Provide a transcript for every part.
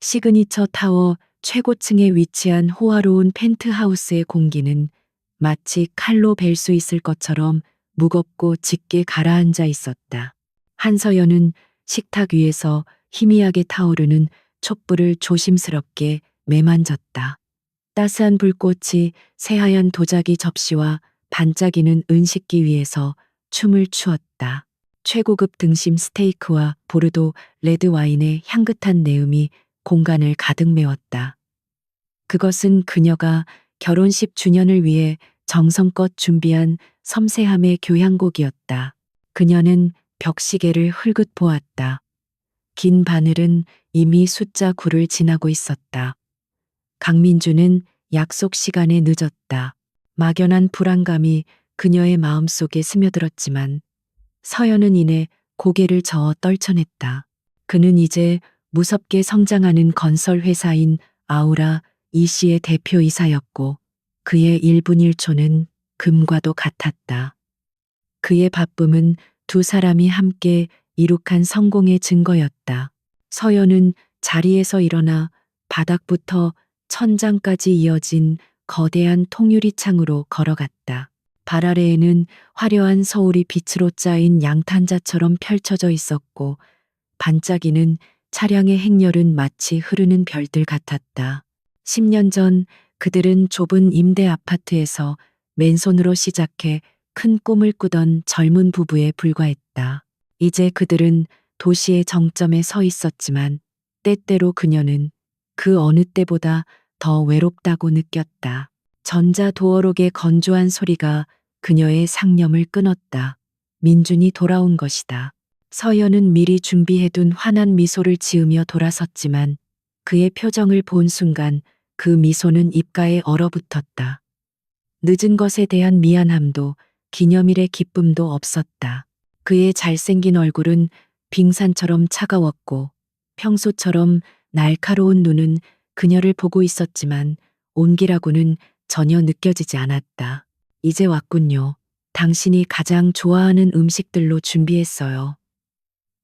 시그니처 타워 최고층에 위치한 호화로운 펜트하우스의 공기는 마치 칼로 벨 수 있을 것처럼 무겁고 짙게 가라앉아 있었다. 한서연은 식탁 위에서 희미하게 타오르는 촛불을 조심스럽게 매만졌다. 따스한 불꽃이 새하얀 도자기 접시와 반짝이는 은식기 위에서 춤을 추었다. 최고급 등심 스테이크와 보르도 레드 와인의 향긋한 내음이 공간을 가득 메웠다. 그것은 그녀가 결혼식 주년을 위해 정성껏 준비한 섬세함의 교향곡이었다. 그녀는 벽시계를 흘긋 보았다. 긴 바늘은 이미 숫자 9를 지나고 있었다. 강민주는 약속 시간에 늦었다. 막연한 불안감이 그녀의 마음속에 스며들었지만 서연은 이내 고개를 저어 떨쳐냈다. 그는 이제 무섭게 성장하는 건설 회사인 아우라 이씨의 대표이사였고 그의 1분 1초는 금과도 같았다. 그의 바쁨은 두 사람이 함께 이룩한 성공의 증거였다. 서연은 자리에서 일어나 바닥부터 천장까지 이어진 거대한 통유리 창으로 걸어갔다. 발 아래에는 화려한 서울이 빛으로 짜인 양탄자처럼 펼쳐져 있었고 반짝이는 차량의 행렬은 마치 흐르는 별들 같았다. 10년 전 그들은 좁은 임대 아파트에서 맨손으로 시작해 큰 꿈을 꾸던 젊은 부부에 불과했다. 이제 그들은 도시의 정점에 서 있었지만 때때로 그녀는 그 어느 때보다 더 외롭다고 느꼈다. 전자 도어록의 건조한 소리가 그녀의 상념을 끊었다. 민준이 돌아온 것이다. 서연은 미리 준비해둔 환한 미소를 지으며 돌아섰지만 그의 표정을 본 순간 그 미소는 입가에 얼어붙었다. 늦은 것에 대한 미안함도 기념일의 기쁨도 없었다. 그의 잘생긴 얼굴은 빙산처럼 차가웠고 평소처럼 날카로운 눈은 그녀를 보고 있었지만 온기라고는 전혀 느껴지지 않았다. 이제 왔군요. 당신이 가장 좋아하는 음식들로 준비했어요.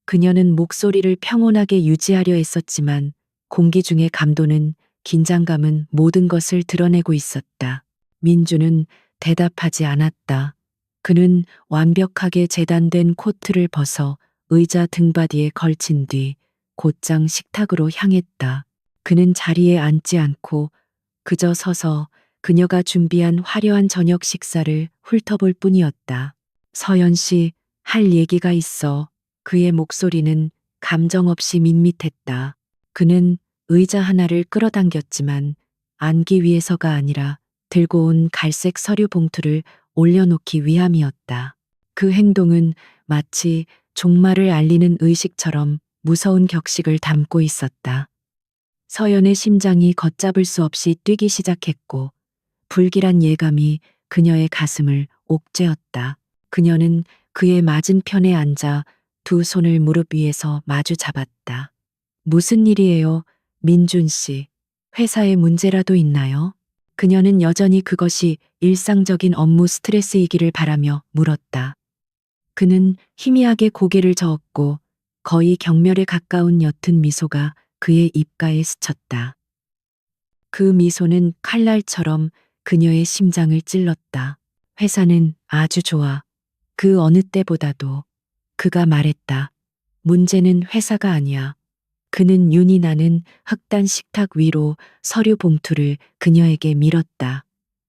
그녀는 목소리를 평온하게 유지하려 했었지만 공기 중의 감도는 긴장감은 모든 것을 드러내고 있었다. 민주는 대답하지 않았다. 그는 완벽하게 재단된 코트를 벗어 의자 등받이에 걸친 뒤 곧장 식탁으로 향했다. 그는 자리에 앉지 않고 그저 서서 그녀가 준비한 화려한 저녁 식사를 훑어볼 뿐이었다. 서연 씨, 할 얘기가 있어. 그의 목소리는 감정 없이 밋밋했다. 그는 의자 하나를 끌어당겼지만 앉기 위해서가 아니라 들고 온 갈색 서류 봉투를 올려놓기 위함이었다. 그 행동은 마치 종말을 알리는 의식처럼 무서운 격식을 담고 있었다. 서연의 심장이 걷잡을 수 없이 뛰기 시작했고 불길한 예감이 그녀의 가슴을 옥죄었다. 그녀는 그의 맞은편에 앉아 두 손을 무릎 위에서 마주 잡았다. 무슨 일이에요, 민준 씨? 회사에 문제라도 있나요? 그녀는 여전히 그것이 일상적인 업무 스트레스이기를 바라며 물었다. 그는 희미하게 고개를 저었고 거의 경멸에 가까운 옅은 미소가 그의 입가에 스쳤다. 그 미소는 칼날처럼 그녀의 심장을 찔렀다. 회사는 아주 좋아. 그 어느 때보다도. 그가 말했다. 문제는 회사가 아니야. 그는 윤이 나는 흑단 식탁 위로 서류 봉투를 그녀에게 밀었다.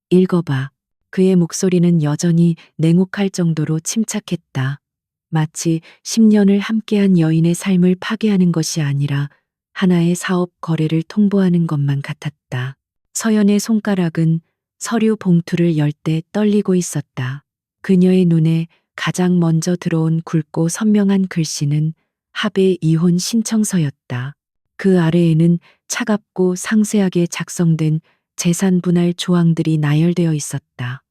읽어봐. 그의 목소리는 여전히 냉혹할 정도로 침착했다. 마치 10년을 함께한 여인의 삶을 파괴하는 것이 아니라 하나의 사업 거래를 통보하는 것만 같았다. 서연의 손가락은 서류 봉투를 열 때 떨리고 있었다. 그녀의 눈에 가장 먼저 들어온 굵고 선명한 글씨는 합의 이혼 신청서였다. 그 아래에는 차갑고 상세하게 작성된 재산 분할 조항들이 나열되어 있었다.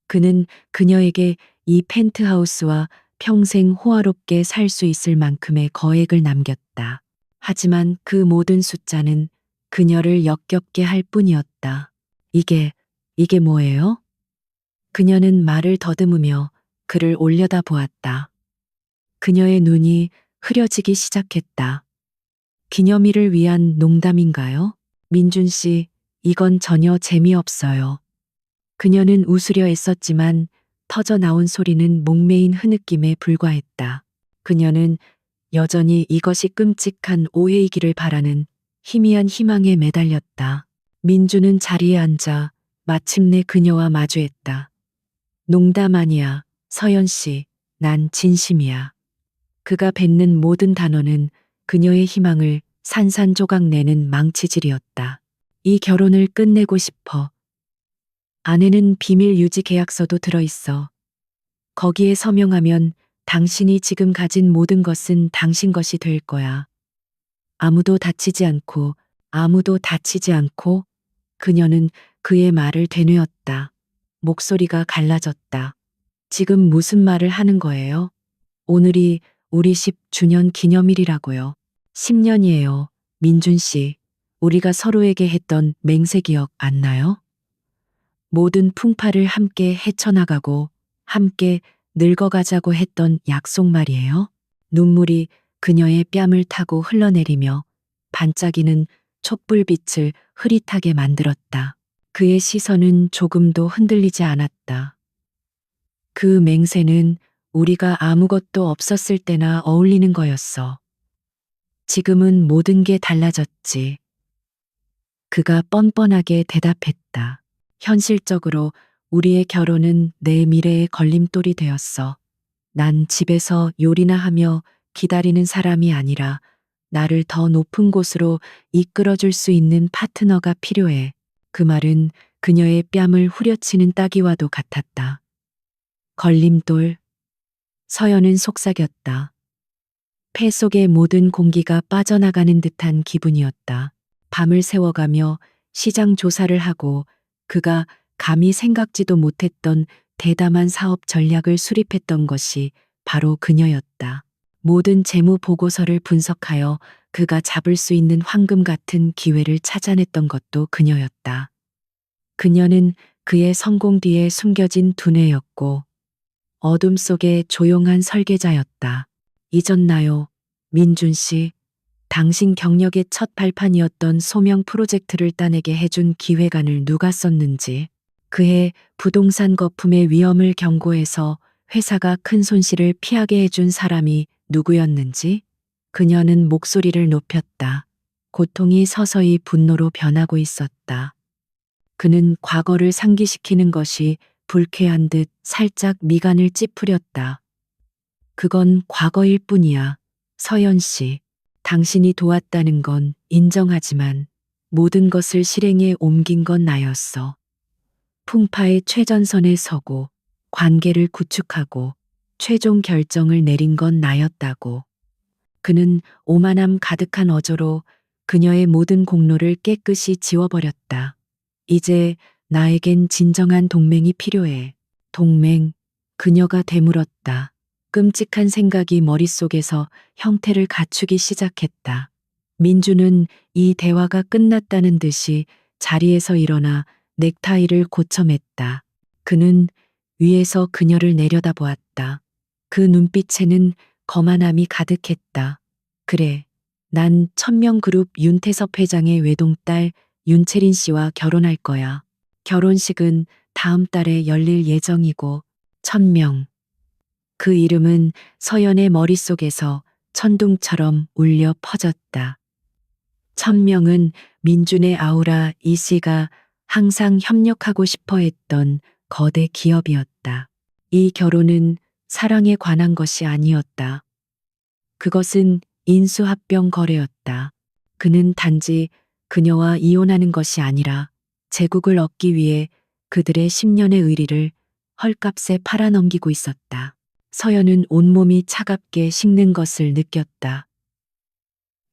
그는 그녀에게 이 펜트하우스와 평생 호화롭게 살 수 있을 만큼의 거액을 남겼다. 하지만 그 모든 숫자는 그녀를 역겹게 할 뿐이었다. 이게 뭐예요? 그녀는 말을 더듬으며 그를 올려다 보았다. 그녀의 눈이 흐려지기 시작했다. 기념일을 위한 농담인가요? 민준 씨, 이건 전혀 재미없어요. 그녀는 웃으려 애썼지만 터져 나온 소리는 목매인 흐느낌에 불과했다. 그녀는 여전히 이것이 끔찍한 오해이기를 바라는 희미한 희망에 매달렸다. 민주는 자리에 앉아 마침내 그녀와 마주했다. 농담 아니야, 서연 씨. 난 진심이야. 그가 뱉는 모든 단어는 그녀의 희망을 산산조각 내는 망치질이었다. 이 결혼을 끝내고 싶어. 안에는 비밀 유지 계약서도 들어있어. 거기에 서명하면 당신이 지금 가진 모든 것은 당신 것이 될 거야. 아무도 다치지 않고, 아무도 다치지 않고. 그녀는 그의 말을 되뇌었다. 목소리가 갈라졌다. 지금 무슨 말을 하는 거예요? 오늘이 우리 10주년 기념일이라고요. 10년이에요. 민준 씨, 우리가 서로에게 했던 맹세 기억 안 나요? 모든 풍파를 함께 헤쳐나가고 함께 늙어가자고 했던 약속 말이에요. 눈물이 그녀의 뺨을 타고 흘러내리며 반짝이는 촛불빛을 흐릿하게 만들었다. 그의 시선은 조금도 흔들리지 않았다. 그 맹세는 우리가 아무것도 없었을 때나 어울리는 거였어. 지금은 모든 게 달라졌지. 그가 뻔뻔하게 대답했다. 현실적으로 우리의 결혼은 내 미래의 걸림돌이 되었어. 난 집에서 요리나 하며 기다리는 사람이 아니라 나를 더 높은 곳으로 이끌어줄 수 있는 파트너가 필요해. 그 말은 그녀의 뺨을 후려치는 따귀와도 같았다. 걸림돌. 서연은 속삭였다. 폐 속의 모든 공기가 빠져나가는 듯한 기분이었다. 밤을 새워가며 시장 조사를 하고 그가 감히 생각지도 못했던 대담한 사업 전략을 수립했던 것이 바로 그녀였다. 모든 재무 보고서를 분석하여 그가 잡을 수 있는 황금 같은 기회를 찾아냈던 것도 그녀였다. 그녀는 그의 성공 뒤에 숨겨진 두뇌였고 어둠 속의 조용한 설계자였다. 잊었나요, 민준 씨? 당신 경력의 첫 발판이었던 소명 프로젝트를 따내게 해준 기획안을 누가 썼는지, 그해 부동산 거품의 위험을 경고해서 회사가 큰 손실을 피하게 해준 사람이 누구였는지. 그녀는 목소리를 높였다. 고통이 서서히 분노로 변하고 있었다. 그는 과거를 상기시키는 것이 불쾌한 듯 살짝 미간을 찌푸렸다. 그건 과거일 뿐이야, 서연 씨. 당신이 도왔다는 건 인정하지만 모든 것을 실행에 옮긴 건 나였어. 풍파의 최전선에 서고 관계를 구축하고 최종 결정을 내린 건 나였다고. 그는 오만함 가득한 어조로 그녀의 모든 공로를 깨끗이 지워버렸다. 이제 나에겐 진정한 동맹이 필요해. 동맹. 그녀가 되물었다. 끔찍한 생각이 머릿속에서 형태를 갖추기 시작했다. 민주는 이 대화가 끝났다는 듯이 자리에서 일어나 넥타이를 고쳐맸다. 그는 위에서 그녀를 내려다보았다. 그 눈빛에는 거만함이 가득했다. 그래, 난 천명그룹 윤태섭 회장의 외동딸 윤채린 씨와 결혼할 거야. 결혼식은 다음 달에 열릴 예정이고, 천명. 그 이름은 서연의 머릿속에서 천둥처럼 울려 퍼졌다. 천명은 민준의 아우라 이 씨가 항상 협력하고 싶어 했던 거대 기업이었다. 이 결혼은 사랑에 관한 것이 아니었다. 그것은 인수합병 거래였다. 그는 단지 그녀와 이혼하는 것이 아니라 제국을 얻기 위해 그들의 10년의 의리를 헐값에 팔아넘기고 있었다. 서연은 온몸이 차갑게 식는 것을 느꼈다.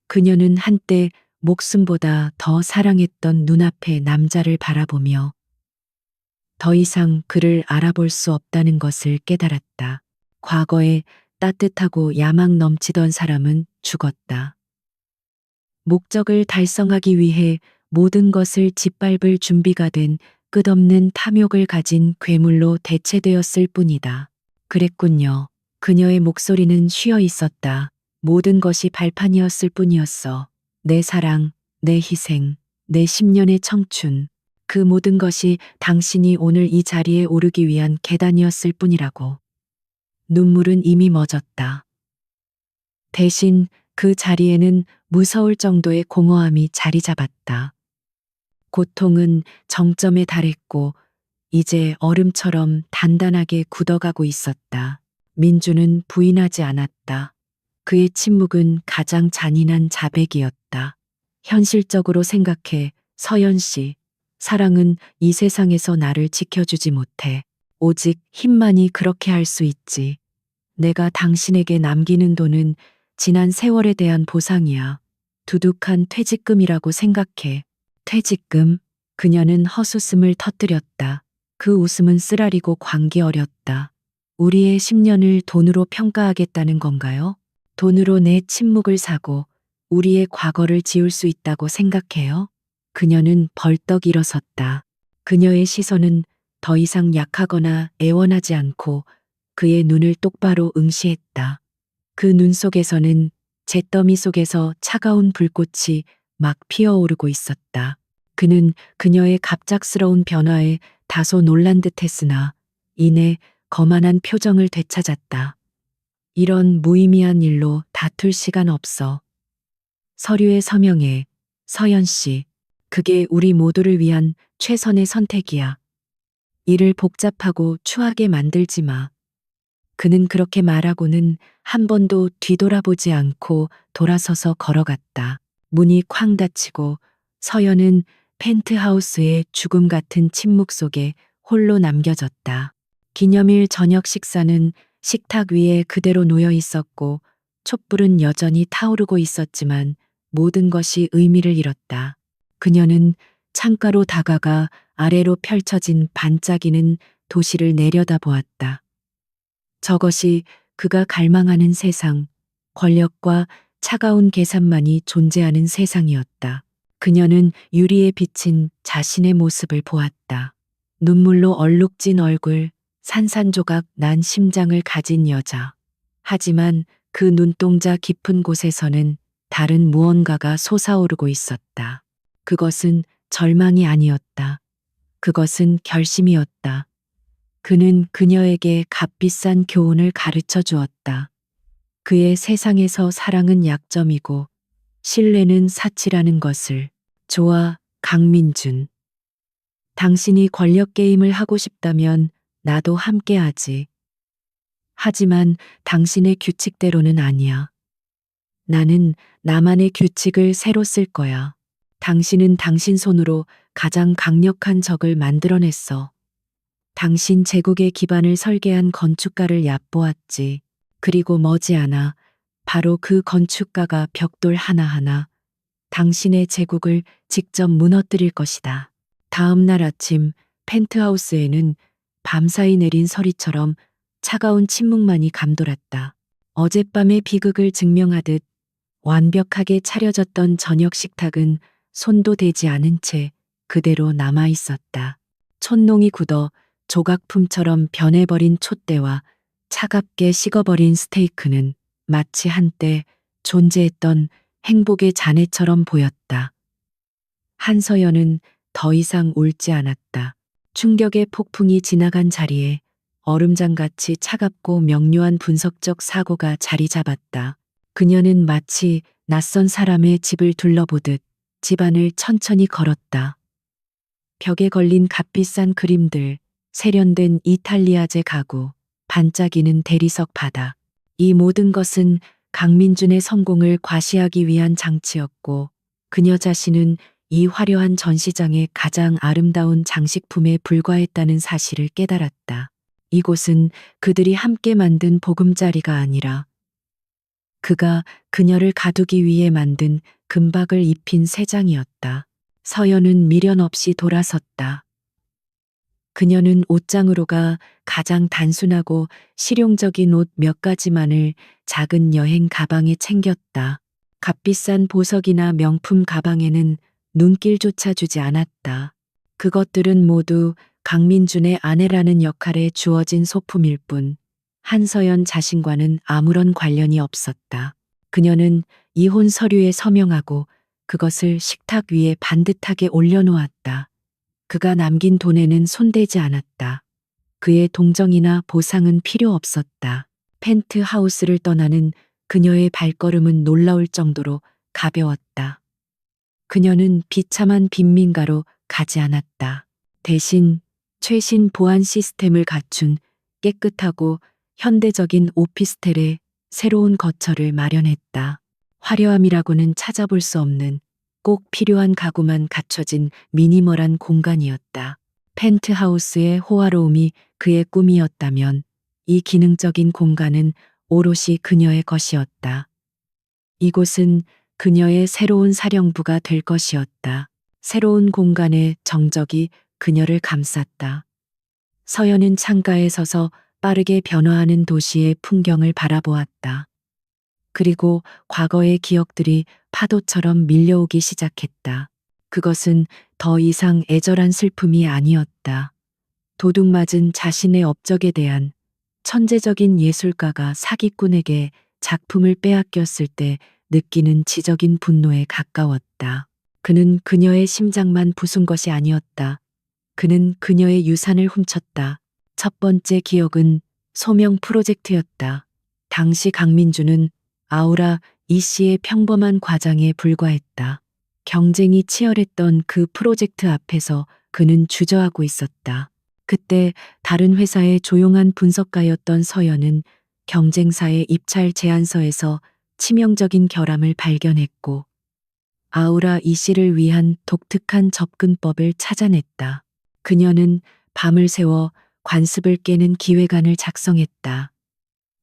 그녀는 한때 목숨보다 더 사랑했던 눈앞의 남자를 바라보며 더 이상 그를 알아볼 수 없다는 것을 깨달았다. 과거에 따뜻하고 야망 넘치던 사람은 죽었다. 목적을 달성하기 위해 모든 것을 짓밟을 준비가 된 끝없는 탐욕을 가진 괴물로 대체되었을 뿐이다. 그랬군요. 그녀의 목소리는 쉬어 있었다. 모든 것이 발판이었을 뿐이었어. 내 사랑, 내 희생, 내 10년의 청춘. 그 모든 것이 당신이 오늘 이 자리에 오르기 위한 계단이었을 뿐이라고. 눈물은 이미 멎었다. 대신 그 자리에는 무서울 정도의 공허함이 자리 잡았다. 고통은 정점에 달했고 이제 얼음처럼 단단하게 굳어가고 있었다. 민주는 부인하지 않았다. 그의 침묵은 가장 잔인한 자백이었다. 현실적으로 생각해, 서연 씨. 사랑은 이 세상에서 나를 지켜주지 못해. 오직 힘만이 그렇게 할 수 있지. 내가 당신에게 남기는 돈은 지난 세월에 대한 보상이야. 두둑한 퇴직금이라고 생각해. 퇴직금? 그녀는 헛웃음을 터뜨렸다. 그 웃음은 쓰라리고 광기 어렸다. 우리의 10년을 돈으로 평가하겠다는 건가요? 돈으로 내 침묵을 사고 우리의 과거를 지울 수 있다고 생각해요? 그녀는 벌떡 일어섰다. 그녀의 시선은 더 이상 약하거나 애원하지 않고 그의 눈을 똑바로 응시했다. 그 눈 속에서는 잿더미 속에서 차가운 불꽃이 막 피어오르고 있었다. 그는 그녀의 갑작스러운 변화에 다소 놀란 듯 했으나 이내 거만한 표정을 되찾았다. 이런 무의미한 일로 다툴 시간 없어. 서류에 서명해. 서연 씨. 그게 우리 모두를 위한 최선의 선택이야. 일을 복잡하고 추하게 만들지 마. 그는 그렇게 말하고는 한 번도 뒤돌아보지 않고 돌아서서 걸어갔다. 문이 쾅 닫히고 서연은 펜트하우스의 죽음 같은 침묵 속에 홀로 남겨졌다. 기념일 저녁 식사는 식탁 위에 그대로 놓여 있었고 촛불은 여전히 타오르고 있었지만 모든 것이 의미를 잃었다. 그녀는 창가로 다가가 아래로 펼쳐진 반짝이는 도시를 내려다보았다. 저것이 그가 갈망하는 세상, 권력과 차가운 계산만이 존재하는 세상이었다. 그녀는 유리에 비친 자신의 모습을 보았다. 눈물로 얼룩진 얼굴, 산산조각 난 심장을 가진 여자. 하지만 그 눈동자 깊은 곳에서는 다른 무언가가 솟아오르고 있었다. 그것은 절망이 아니었다. 그것은 결심이었다. 그는 그녀에게 값비싼 교훈을 가르쳐 주었다. 그의 세상에서 사랑은 약점이고 신뢰는 사치라는 것을. 좋아, 강민준. 당신이 권력 게임을 하고 싶다면 나도 함께 하지. 하지만 당신의 규칙대로는 아니야. 나는 나만의 규칙을 새로 쓸 거야. 당신은 당신 손으로 가장 강력한 적을 만들어냈어. 당신 제국의 기반을 설계한 건축가를 얕보았지. 그리고 머지않아 바로 그 건축가가 벽돌 하나하나 당신의 제국을 직접 무너뜨릴 것이다. 다음 날 아침 펜트하우스에는 밤사이 내린 서리처럼 차가운 침묵만이 감돌았다. 어젯밤의 비극을 증명하듯 완벽하게 차려졌던 저녁 식탁은 손도 대지 않은 채 그대로 남아 있었다. 촛농이 굳어 조각품처럼 변해버린 촛대와 차갑게 식어버린 스테이크는 마치 한때 존재했던 행복의 잔해처럼 보였다. 한서연은 더 이상 울지 않았다. 충격의 폭풍이 지나간 자리에 얼음장같이 차갑고 명료한 분석적 사고가 자리 잡았다. 그녀는 마치 낯선 사람의 집을 둘러보듯 집안을 천천히 걸었다. 벽에 걸린 값비싼 그림들, 세련된 이탈리아제 가구, 반짝이는 대리석 바닥. 이 모든 것은 강민준의 성공을 과시하기 위한 장치였고 그녀 자신은 이 화려한 전시장의 가장 아름다운 장식품에 불과했다는 사실을 깨달았다. 이곳은 그들이 함께 만든 보금자리가 아니라 그가 그녀를 가두기 위해 만든 금박을 입힌 새장이었다. 서연은 미련 없이 돌아섰다. 그녀는 옷장으로 가 가장 단순하고 실용적인 옷 몇 가지만을 작은 여행 가방에 챙겼다. 값비싼 보석이나 명품 가방에는 눈길조차 주지 않았다. 그것들은 모두 강민준의 아내라는 역할에 주어진 소품일 뿐 한서연 자신과는 아무런 관련이 없었다. 그녀는 이혼 서류에 서명하고 그것을 식탁 위에 반듯하게 올려놓았다. 그가 남긴 돈에는 손대지 않았다. 그의 동정이나 보상은 필요 없었다. 펜트하우스를 떠나는 그녀의 발걸음은 놀라울 정도로 가벼웠다. 그녀는 비참한 빈민가로 가지 않았다. 대신 최신 보안 시스템을 갖춘 깨끗하고 현대적인 오피스텔에 새로운 거처를 마련했다. 화려함이라고는 찾아볼 수 없는 꼭 필요한 가구만 갖춰진 미니멀한 공간이었다. 펜트하우스의 호화로움이 그의 꿈이었다면 이 기능적인 공간은 오롯이 그녀의 것이었다. 이곳은 그녀의 새로운 사령부가 될 것이었다. 새로운 공간의 정적이 그녀를 감쌌다. 서연은 창가에 서서 빠르게 변화하는 도시의 풍경을 바라보았다. 그리고 과거의 기억들이 파도처럼 밀려오기 시작했다. 그것은 더 이상 애절한 슬픔이 아니었다. 도둑맞은 자신의 업적에 대한 천재적인 예술가가 사기꾼에게 작품을 빼앗겼을 때 느끼는 지적인 분노에 가까웠다. 그는 그녀의 심장만 부순 것이 아니었다. 그는 그녀의 유산을 훔쳤다. 첫 번째 기억은 소명 프로젝트였다. 당시 강민주는 아우라 이 씨의 평범한 과장에 불과했다. 경쟁이 치열했던 그 프로젝트 앞에서 그는 주저하고 있었다. 그때 다른 회사의 조용한 분석가였던 서연은 경쟁사의 입찰 제안서에서 치명적인 결함을 발견했고 아우라 이 씨를 위한 독특한 접근법을 찾아냈다. 그녀는 밤을 새워 관습을 깨는 기획안을 작성했다.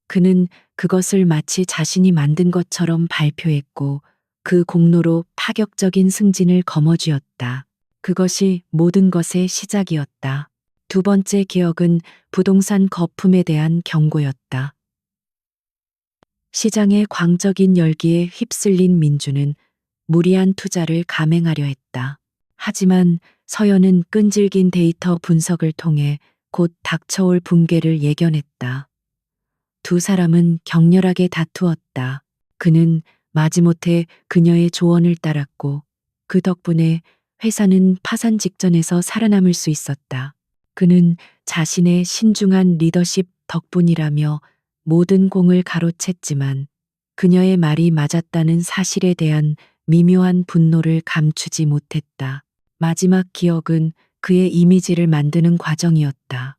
그는 그것을 마치 자신이 만든 것처럼 발표했고 그 공로로 파격적인 승진을 거머쥐었다. 그것이 모든 것의 시작이었다. 두 번째 기억은 부동산 거품에 대한 경고였다. 시장의 광적인 열기에 휩쓸린 민주는 무리한 투자를 감행하려 했다. 하지만 서연은 끈질긴 데이터 분석을 통해 곧 닥쳐올 붕괴를 예견했다. 두 사람은 격렬하게 다투었다. 그는 마지못해 그녀의 조언을 따랐고 그 덕분에 회사는 파산 직전에서 살아남을 수 있었다. 그는 자신의 신중한 리더십 덕분이라며 모든 공을 가로챘지만 그녀의 말이 맞았다는 사실에 대한 미묘한 분노를 감추지 못했다. 마지막 기억은 그의 이미지를 만드는 과정이었다.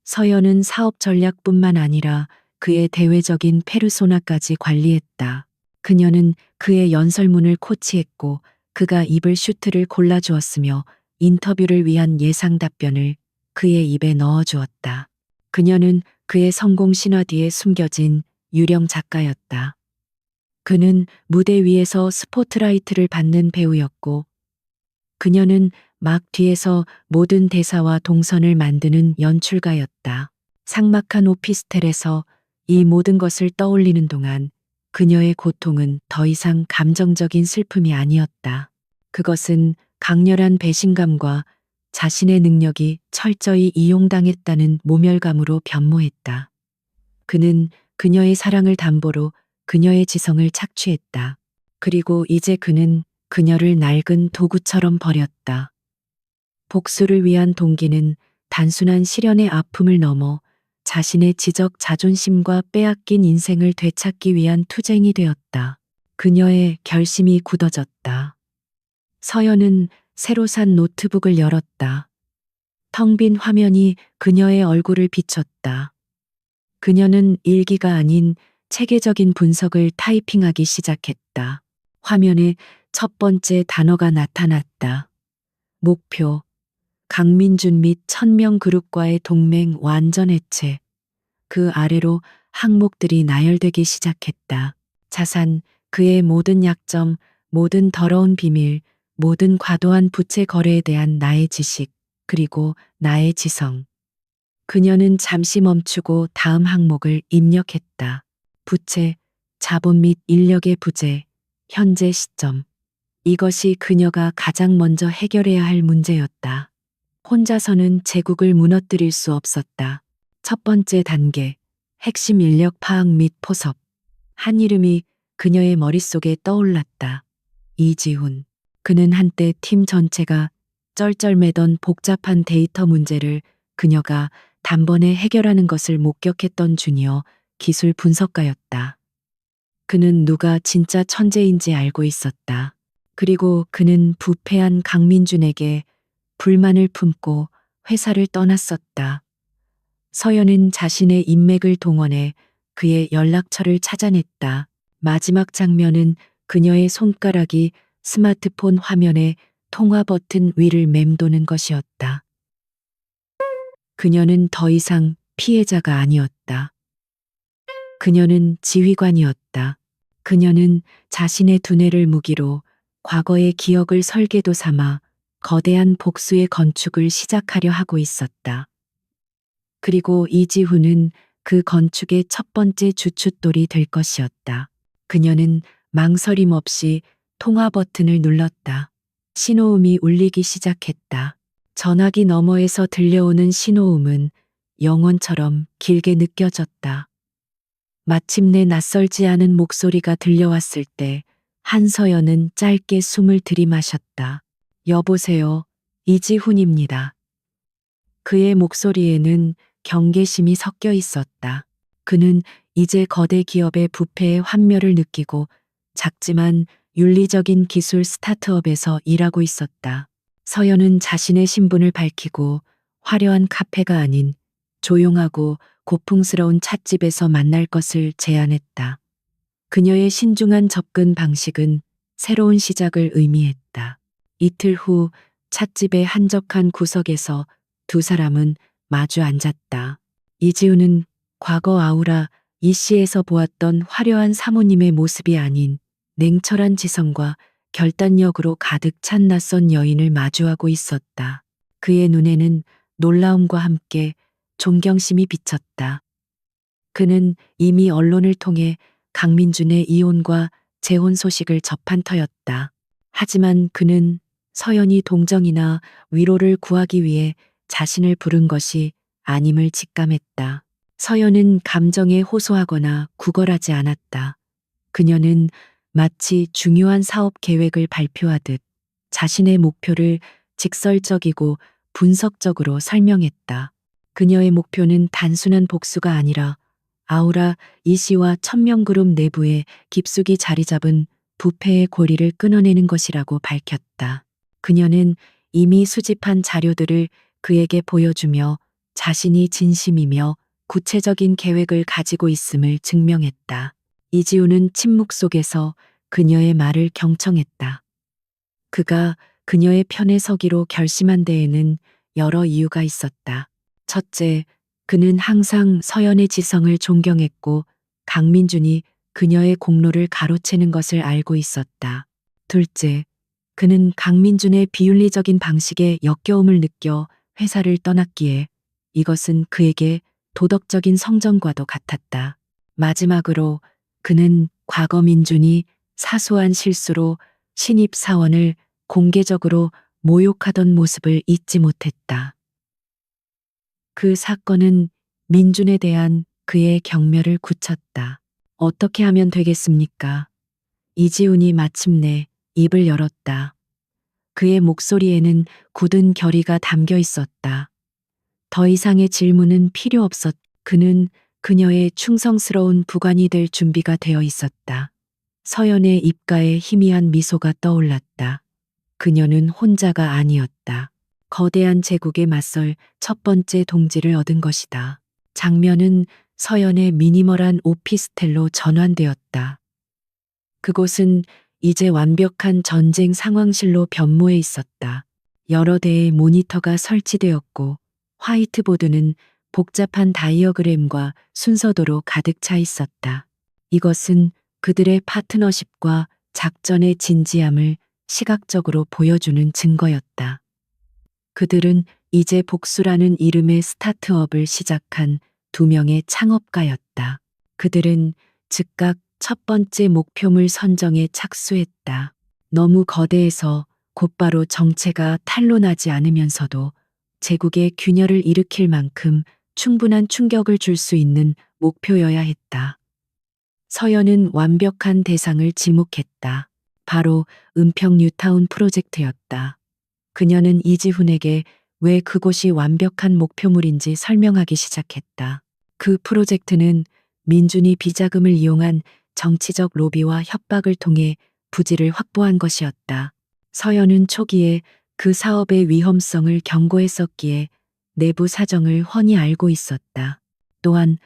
서연은 사업 전략뿐만 아니라 그의 대외적인 페르소나까지 관리했다. 그녀는 그의 연설문을 코치했고 그가 입을 슈트를 골라주었으며 인터뷰를 위한 예상 답변을 그의 입에 넣어주었다. 그녀는 그의 성공 신화 뒤에 숨겨진 유령 작가였다. 그는 무대 위에서 스포트라이트를 받는 배우였고 그녀는 막 뒤에서 모든 대사와 동선을 만드는 연출가였다. 삭막한 오피스텔에서 이 모든 것을 떠올리는 동안 그녀의 고통은 더 이상 감정적인 슬픔이 아니었다. 그것은 강렬한 배신감과 자신의 능력이 철저히 이용당했다는 모멸감으로 변모했다. 그는 그녀의 사랑을 담보로 그녀의 지성을 착취했다. 그리고 이제 그는 그녀를 낡은 도구처럼 버렸다. 복수를 위한 동기는 단순한 시련의 아픔을 넘어 자신의 지적 자존심과 빼앗긴 인생을 되찾기 위한 투쟁이 되었다. 그녀의 결심이 굳어졌다. 서연은 새로 산 노트북을 열었다. 텅 빈 화면이 그녀의 얼굴을 비췄다. 그녀는 일기가 아닌 체계적인 분석을 타이핑하기 시작했다. 화면에 첫 번째 단어가 나타났다. 목표. 강민준 및 1000명 그룹과의 동맹 완전 해체. 그 아래로 항목들이 나열되기 시작했다. 자산, 그의 모든 약점, 모든 더러운 비밀, 모든 과도한 부채 거래에 대한 나의 지식, 그리고 나의 지성. 그녀는 잠시 멈추고 다음 항목을 입력했다. 부채, 자본 및 인력의 부재, 현재 시점. 이것이 그녀가 가장 먼저 해결해야 할 문제였다. 혼자서는 제국을 무너뜨릴 수 없었다. 첫 번째 단계, 핵심 인력 파악 및 포섭. 한 이름이 그녀의 머릿속에 떠올랐다. 이지훈. 그는 한때 팀 전체가 쩔쩔매던 복잡한 데이터 문제를 그녀가 단번에 해결하는 것을 목격했던 주니어 기술 분석가였다. 그는 누가 진짜 천재인지 알고 있었다. 그리고 그는 부패한 강민준에게 불만을 품고 회사를 떠났었다. 서연은 자신의 인맥을 동원해 그의 연락처를 찾아냈다. 마지막 장면은 그녀의 손가락이 스마트폰 화면에 통화 버튼 위를 맴도는 것이었다. 그녀는 더 이상 피해자가 아니었다. 그녀는 지휘관이었다. 그녀는 자신의 두뇌를 무기로 과거의 기억을 설계도 삼아 거대한 복수의 건축을 시작하려 하고 있었다. 그리고 이지훈은 그 건축의 첫 번째 주춧돌이 될 것이었다. 그녀는 망설임 없이 통화 버튼을 눌렀다. 신호음이 울리기 시작했다. 전화기 너머에서 들려오는 신호음은 영원처럼 길게 느껴졌다. 마침내 낯설지 않은 목소리가 들려왔을 때 한서연은 짧게 숨을 들이마셨다. 여보세요, 이지훈입니다. 그의 목소리에는 경계심이 섞여 있었다. 그는 이제 거대 기업의 부패의 환멸을 느끼고 작지만 윤리적인 기술 스타트업에서 일하고 있었다. 서연은 자신의 신분을 밝히고 화려한 카페가 아닌 조용하고 고풍스러운 찻집에서 만날 것을 제안했다. 그녀의 신중한 접근 방식은 새로운 시작을 의미했다. 이틀 후 찻집의 한적한 구석에서 두 사람은 마주 앉았다. 이지우는 과거 아우라 이씨에서 보았던 화려한 사모님의 모습이 아닌 냉철한 지성과 결단력으로 가득 찬 낯선 여인을 마주하고 있었다. 그의 눈에는 놀라움과 함께 존경심이 비쳤다. 그는 이미 언론을 통해 강민준의 이혼과 재혼 소식을 접한 터였다. 하지만 그는 서연이 동정이나 위로를 구하기 위해 자신을 부른 것이 아님을 직감했다. 서연은 감정에 호소하거나 구걸하지 않았다. 그녀는 마치 중요한 사업 계획을 발표하듯 자신의 목표를 직설적이고 분석적으로 설명했다. 그녀의 목표는 단순한 복수가 아니라 아우라 이씨와 천명그룹 내부에 깊숙이 자리 잡은 부패의 고리를 끊어내는 것이라고 밝혔다. 그녀는 이미 수집한 자료들을 그에게 보여주며 자신이 진심이며 구체적인 계획을 가지고 있음을 증명했다. 이지우는 침묵 속에서 그녀의 말을 경청했다. 그가 그녀의 편에 서기로 결심한 데에는 여러 이유가 있었다. 첫째, 그는 항상 서연의 지성을 존경했고 강민준이 그녀의 공로를 가로채는 것을 알고 있었다. 둘째, 그는 강민준의 비윤리적인 방식에 역겨움을 느껴 회사를 떠났기에 이것은 그에게 도덕적인 성전과도 같았다. 마지막으로 그는 과거 민준이 사소한 실수로 신입 사원을 공개적으로 모욕하던 모습을 잊지 못했다. 그 사건은 민준에 대한 그의 경멸을 굳혔다. 어떻게 하면 되겠습니까? 이지훈이 마침내 입을 열었다. 그의 목소리에는 굳은 결의가 담겨 있었다. 더 이상의 질문은 필요 없었. 그는 그녀의 충성스러운 부관이 될 준비가 되어 있었다. 서연의 입가에 희미한 미소가 떠올랐다. 그녀는 혼자가 아니었다. 거대한 제국에 맞설 첫 번째 동지를 얻은 것이다. 장면은 서연의 미니멀한 오피스텔로 전환되었다. 그곳은 이제 완벽한 전쟁 상황실로 변모해 있었다. 여러 대의 모니터가 설치되었고 화이트보드는 복잡한 다이어그램과 순서도로 가득 차 있었다. 이것은 그들의 파트너십과 작전의 진지함을 시각적으로 보여주는 증거였다. 그들은 이제 복수라는 이름의 스타트업을 시작한 두 명의 창업가였다. 그들은 즉각 첫 번째 목표물 선정에 착수했다. 너무 거대해서 곧바로 정체가 탄로나지 않으면서도 제국의 균열을 일으킬 만큼 충분한 충격을 줄 수 있는 목표여야 했다. 서연은 완벽한 대상을 지목했다. 바로 은평 뉴타운 프로젝트였다. 그녀는 이지훈에게 왜 그곳이 완벽한 목표물인지 설명하기 시작했다. 그 프로젝트는 민준이 비자금을 이용한 정치적 로비와 협박을 통해 부지를 확보한 것이었다. 서연은 초기에 그 사업의 위험성을 경고했었기에 내부 사정을 훤히 알고 있었다. 또한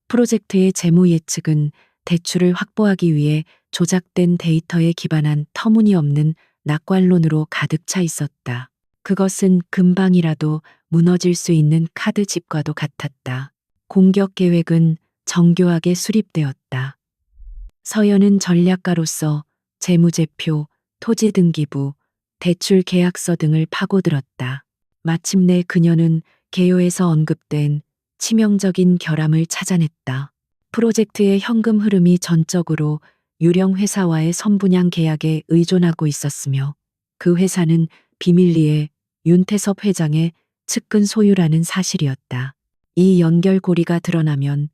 프로젝트의 재무 예측은 대출을 확보하기 위해 조작된 데이터에 기반한 터무니없는 낙관론으로 가득 차 있었다. 그것은 금방이라도 무너질 수 있는 카드 집과도 같았다. 공격 계획은 정교하게 수립되었다. 서연은 전략가로서 재무제표, 토지등기부, 대출 계약서 등을 파고들었다. 마침내 그녀는 개요에서 언급된 치명적인 결함을 찾아냈다. 프로젝트의 현금 흐름이 전적으로 유령 회사와의 선분양 계약에 의존하고 있었으며 그 회사는 비밀리에 윤태섭 회장의 측근 소유라는 사실이었다. 이 연결고리가 드러나면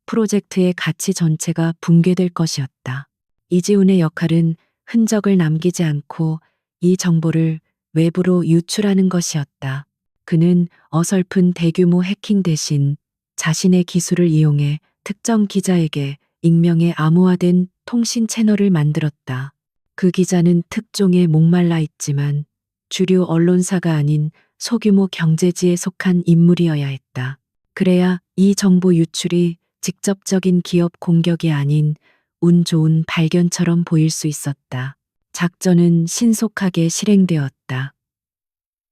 프로젝트의 가치 전체가 붕괴될 것이었다. 이지훈의 역할은 흔적을 남기지 않고 이 정보를 외부로 유출하는 것이었다. 그는 어설픈 대규모 해킹 대신 자신의 기술을 이용해 특정 기자에게 익명의 암호화된 통신 채널을 만들었다. 그 기자는 특종에 목말라 있지만 주류 언론사가 아닌 소규모 경제지에 속한 인물이어야 했다. 그래야 이 정보 유출이 직접적인 기업 공격이 아닌 운 좋은 발견처럼 보일 수 있었다. 작전은 신속하게 실행되었다.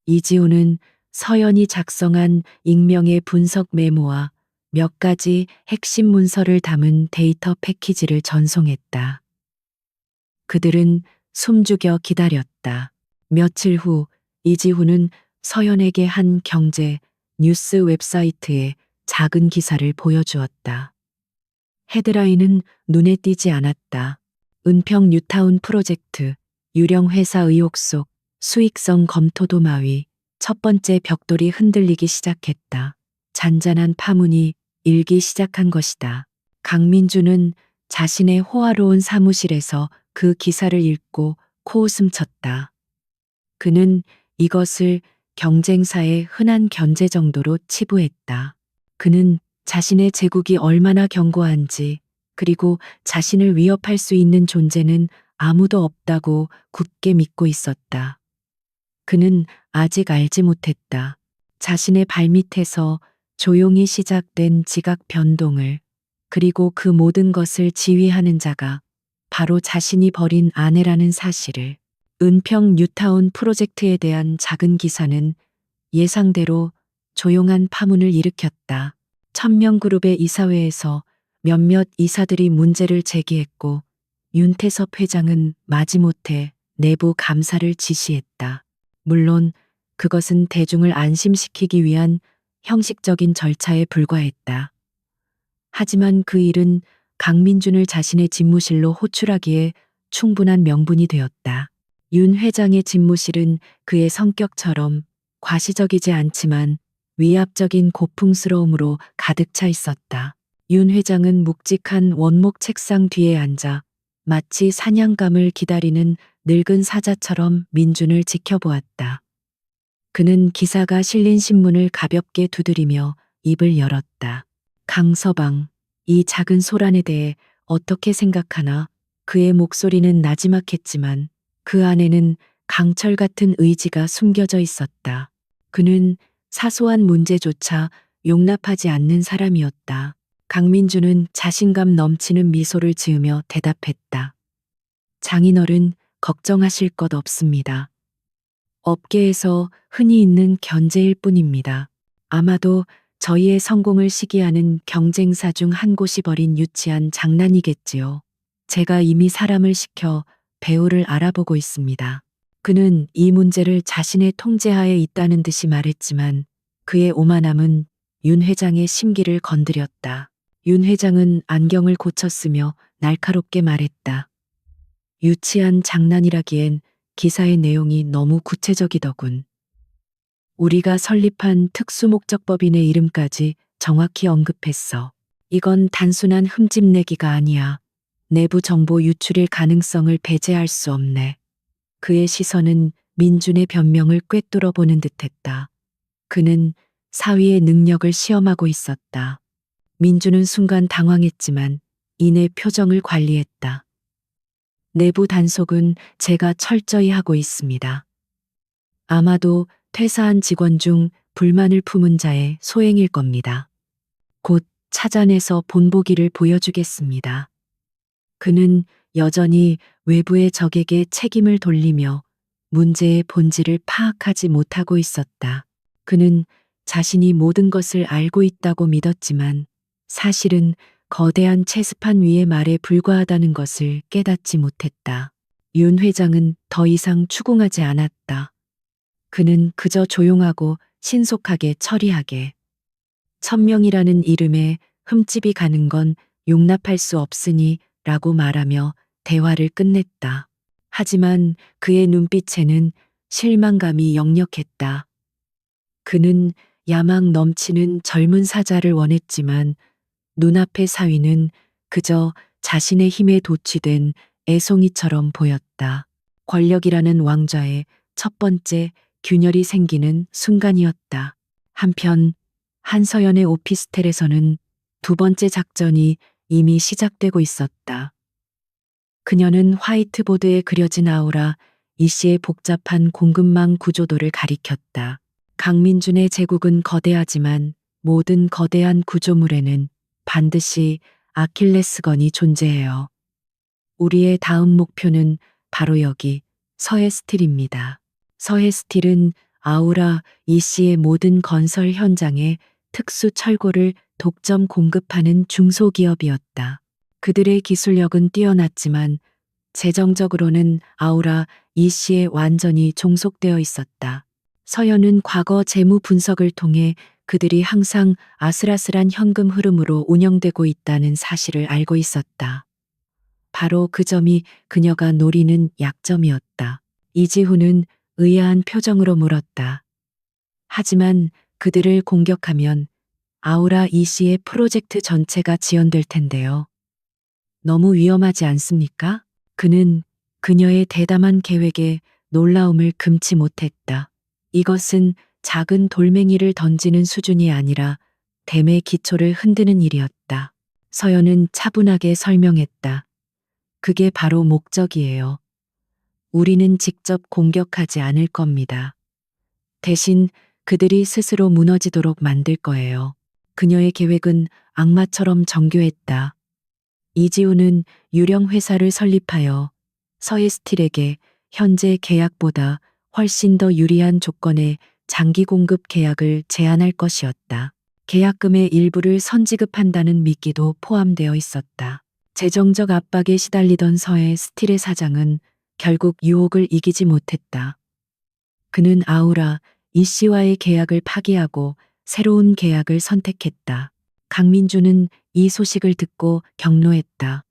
이지훈은 서연이 작성한 익명의 분석 메모와 몇 가지 핵심 문서를 담은 데이터 패키지를 전송했다. 그들은 숨죽여 기다렸다. 며칠 후 이지훈은 서연에게 한 경제 뉴스 웹사이트에 작은 기사를 보여주었다. 헤드라인은 눈에 띄지 않았다. 은평 뉴타운 프로젝트, 유령 회사 의혹 속 수익성 검토 도마위, 첫 번째 벽돌이 흔들리기 시작했다. 잔잔한 파문이 일기 시작한 것이다. 강민주는 자신의 호화로운 사무실에서 그 기사를 읽고 코웃음 쳤다. 그는 이것을 경쟁사의 흔한 견제 정도로 치부했다. 그는 자신의 제국이 얼마나 견고한지, 그리고 자신을 위협할 수 있는 존재는 아무도 없다고 굳게 믿고 있었다. 그는 아직 알지 못했다. 자신의 발밑에서 조용히 시작된 지각 변동을, 그리고 그 모든 것을 지휘하는 자가 바로 자신이 버린 아내라는 사실을. 은평 뉴타운 프로젝트에 대한 작은 기사는 예상대로 조용한 파문을 일으켰다. 천명그룹의 이사회에서 몇몇 이사들이 문제를 제기했고 윤태섭 회장은 마지못해 내부 감사를 지시했다. 물론 그것은 대중을 안심시키기 위한 형식적인 절차에 불과했다. 하지만 그 일은 강민준을 자신의 집무실로 호출하기에 충분한 명분이 되었다. 윤 회장의 집무실은 그의 성격처럼 과시적이지 않지만 위압적인 고풍스러움으로 가득 차 있었다. 윤 회장은 묵직한 원목 책상 뒤에 앉아 마치 사냥감을 기다리는 늙은 사자처럼 민준을 지켜보았다. 그는 기사가 실린 신문을 가볍게 두드리며 입을 열었다. 강서방, 이 작은 소란에 대해 어떻게 생각하나? 그의 목소리는 나지막했지만 그 안에는 강철 같은 의지가 숨겨져 있었다. 그는 사소한 문제조차 용납하지 않는 사람이었다. 강민주는 자신감 넘치는 미소를 지으며 대답했다. 장인어른, 걱정하실 것 없습니다. 업계에서 흔히 있는 견제일 뿐입니다. 아마도 저희의 성공을 시기하는 경쟁사 중 한 곳이 벌인 유치한 장난이겠지요. 제가 이미 사람을 시켜 배우를 알아보고 있습니다. 그는 이 문제를 자신의 통제하에 있다는 듯이 말했지만 그의 오만함은 윤 회장의 심기를 건드렸다. 윤 회장은 안경을 고쳤으며 날카롭게 말했다. 유치한 장난이라기엔 기사의 내용이 너무 구체적이더군. 우리가 설립한 특수목적법인의 이름까지 정확히 언급했어. 이건 단순한 흠집내기가 아니야. 내부 정보 유출일 가능성을 배제할 수 없네. 그의 시선은 민준의 변명을 꿰뚫어 보는 듯했다. 그는 사위의 능력을 시험하고 있었다. 민준은 순간 당황했지만 이내 표정을 관리했다. 내부 단속은 제가 철저히 하고 있습니다. 아마도 퇴사한 직원 중 불만을 품은 자의 소행일 겁니다. 곧 찾아내서 본보기를 보여주겠습니다. 그는 여전히 외부의 적에게 책임을 돌리며 문제의 본질을 파악하지 못하고 있었다. 그는 자신이 모든 것을 알고 있다고 믿었지만 사실은 거대한 체스판 위의 말에 불과하다는 것을 깨닫지 못했다. 윤 회장은 더 이상 추궁하지 않았다. 그는 그저 조용하고 신속하게 처리하게. 1000명이라는 이름에 흠집이 가는 건 용납할 수 없으니 라고 말하며 대화를 끝냈다. 하지만 그의 눈빛에는 실망감이 역력했다. 그는 야망 넘치는 젊은 사자를 원했지만 눈앞의 사위는 그저 자신의 힘에 도취된 애송이처럼 보였다. 권력이라는 왕좌의 첫 번째 균열이 생기는 순간이었다. 한편 한서연의 오피스텔에서는 두 번째 작전이 이미 시작되고 있었다. 그녀는 화이트보드에 그려진 아우라 이 씨의 복잡한 공급망 구조도를 가리켰다. 강민준의 제국은 거대하지만 모든 거대한 구조물에는 반드시 아킬레스건이 존재해요. 우리의 다음 목표는 바로 여기 서해스틸입니다. 서해스틸은 아우라 이 씨의 모든 건설 현장에 특수 철골을 독점 공급하는 중소기업이었다. 그들의 기술력은 뛰어났지만 재정적으로는 아우라 이 씨에 완전히 종속되어 있었다. 서연은 과거 재무 분석을 통해 그들이 항상 아슬아슬한 현금 흐름으로 운영되고 있다는 사실을 알고 있었다. 바로 그 점이 그녀가 노리는 약점이었다. 이지훈은 의아한 표정으로 물었다. 하지만 그들을 공격하면 아우라 이 씨의 프로젝트 전체가 지연될 텐데요. 너무 위험하지 않습니까? 그는 그녀의 대담한 계획에 놀라움을 금치 못했다. 이것은 작은 돌멩이를 던지는 수준이 아니라 댐의 기초를 흔드는 일이었다. 서연은 차분하게 설명했다. 그게 바로 목적이에요. 우리는 직접 공격하지 않을 겁니다. 대신 그들이 스스로 무너지도록 만들 거예요. 그녀의 계획은 악마처럼 정교했다. 이지우는 유령 회사를 설립하여 서해스틸에게 현재 계약보다 훨씬 더 유리한 조건의 장기 공급 계약을 제안할 것이었다. 계약금의 일부를 선지급한다는 미끼도 포함되어 있었다. 재정적 압박에 시달리던 서해스틸의 사장은 결국 유혹을 이기지 못했다. 그는 아우라 이 씨와의 계약을 파기하고 새로운 계약을 선택했다. 강민주는 이 소식을 듣고 격노했다.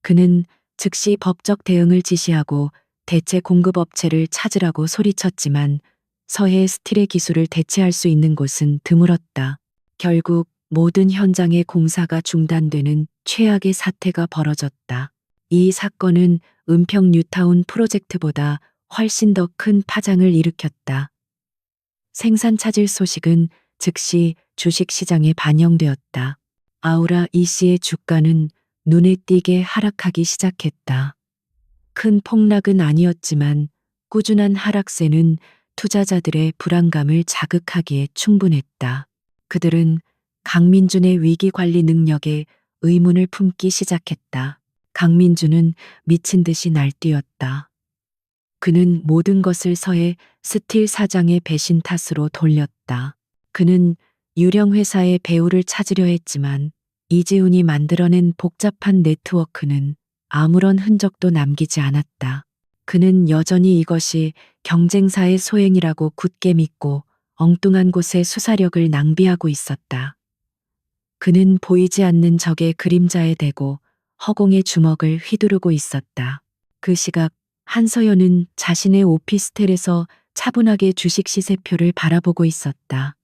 그는 즉시 법적 대응을 지시하고 대체 공급업체를 찾으라고 소리쳤지만 서해 스틸의 기술을 대체할 수 있는 곳은 드물었다. 결국 모든 현장의 공사가 중단되는 최악의 사태가 벌어졌다. 이 사건은 은평 뉴타운 프로젝트보다 훨씬 더 큰 파장을 일으켰다. 생산 차질 소식은 즉시 주식시장에 반영되었다. 아우라 이 씨의 주가는 눈에 띄게 하락하기 시작했다. 큰 폭락은 아니었지만 꾸준한 하락세는 투자자들의 불안감을 자극하기에 충분했다. 그들은 강민준의 위기 관리 능력에 의문을 품기 시작했다. 강민준은 미친 듯이 날뛰었다. 그는 모든 것을 서해 스틸 사장의 배신 탓으로 돌렸다. 그는 유령 회사의 배우를 찾으려 했지만 이지훈이 만들어낸 복잡한 네트워크는 아무런 흔적도 남기지 않았다. 그는 여전히 이것이 경쟁사의 소행이라고 굳게 믿고 엉뚱한 곳에 수사력을 낭비하고 있었다. 그는 보이지 않는 적의 그림자에 대고 허공의 주먹을 휘두르고 있었다. 그 시각 한서연은 자신의 오피스텔에서 차분하게 주식 시세표를 바라보고 있었다.